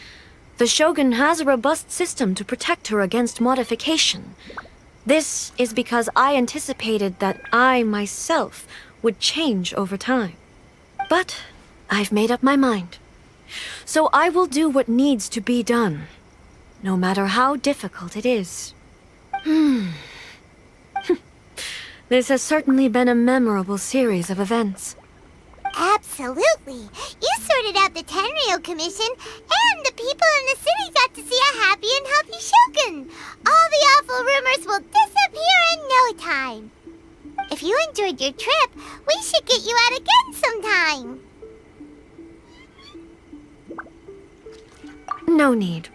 The Shogun has a robust system to protect her against modification. This is because I anticipated that I myself would change over time. But I've made up my mind. So I will do what needs to be done, no matter how difficult it is. This has certainly been a memorable series of events. Absolutely. You sorted out the Tenryo Commission, and the people in the city got to see a happy and healthy Shogun. All the awful rumors will disappear in no time. If you enjoyed your trip, we should get you out again sometime. No need.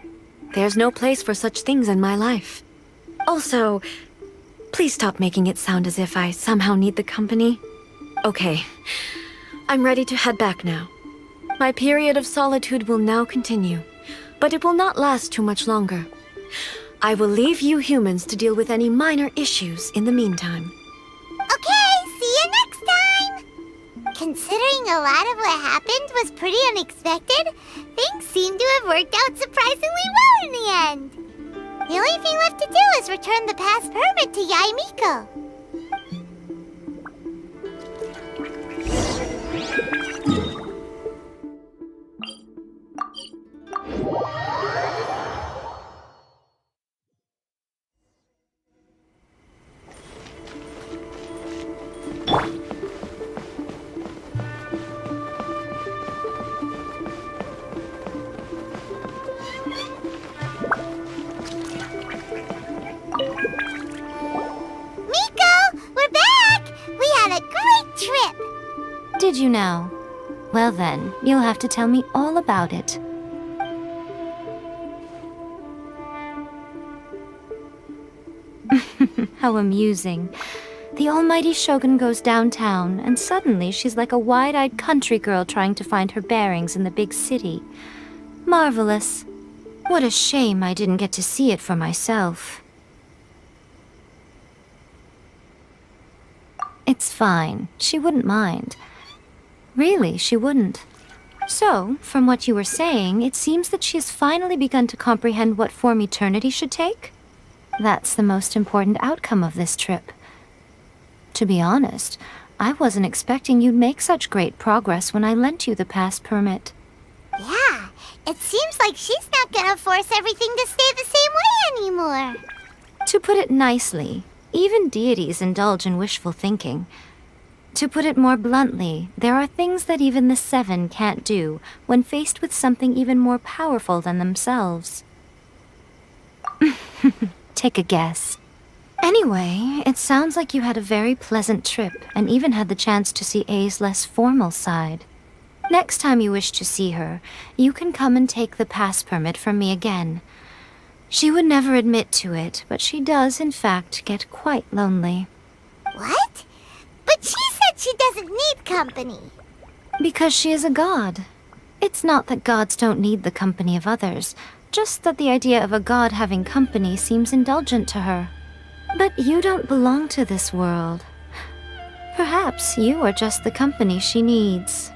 There's no place for such things in my life. Also, please stop making it sound as if I somehow need the company. Okay. I'm ready to head back now. My period of solitude will now continue, but it will not last too much longer. I will leave you humans to deal with any minor issues in the meantime. Okay, see you next time! Considering a lot of what happened was pretty unexpected, things seem to have worked out surprisingly well in the end. The only thing left to do is return the pass permit to Yaimiko. Did you now? Well then, you'll have to tell me all about it. How amusing. The almighty Shogun goes downtown, and suddenly she's like a wide-eyed country girl trying to find her bearings in the big city. Marvelous. What a shame I didn't get to see it for myself. It's fine. She wouldn't mind. Really, she wouldn't. So, from what you were saying, it seems that she has finally begun to comprehend what form eternity should take? That's the most important outcome of this trip. To be honest, I wasn't expecting you'd make such great progress when I lent you the pass permit. Yeah, it seems like she's not gonna force everything to stay the same way anymore. To put it nicely, even deities indulge in wishful thinking. To put it more bluntly, there are things that even the Seven can't do when faced with something even more powerful than themselves. Take a guess. Anyway, it sounds like you had a very pleasant trip and even had the chance to see A's less formal side. Next time you wish to see her, you can come and take the pass permit from me again. She would never admit to it, but she does, in fact, get quite lonely. What? But she said she doesn't need company. Because she is a god. It's not that gods don't need the company of others, just that the idea of a god having company seems indulgent to her. But you don't belong to this world. Perhaps you are just the company she needs.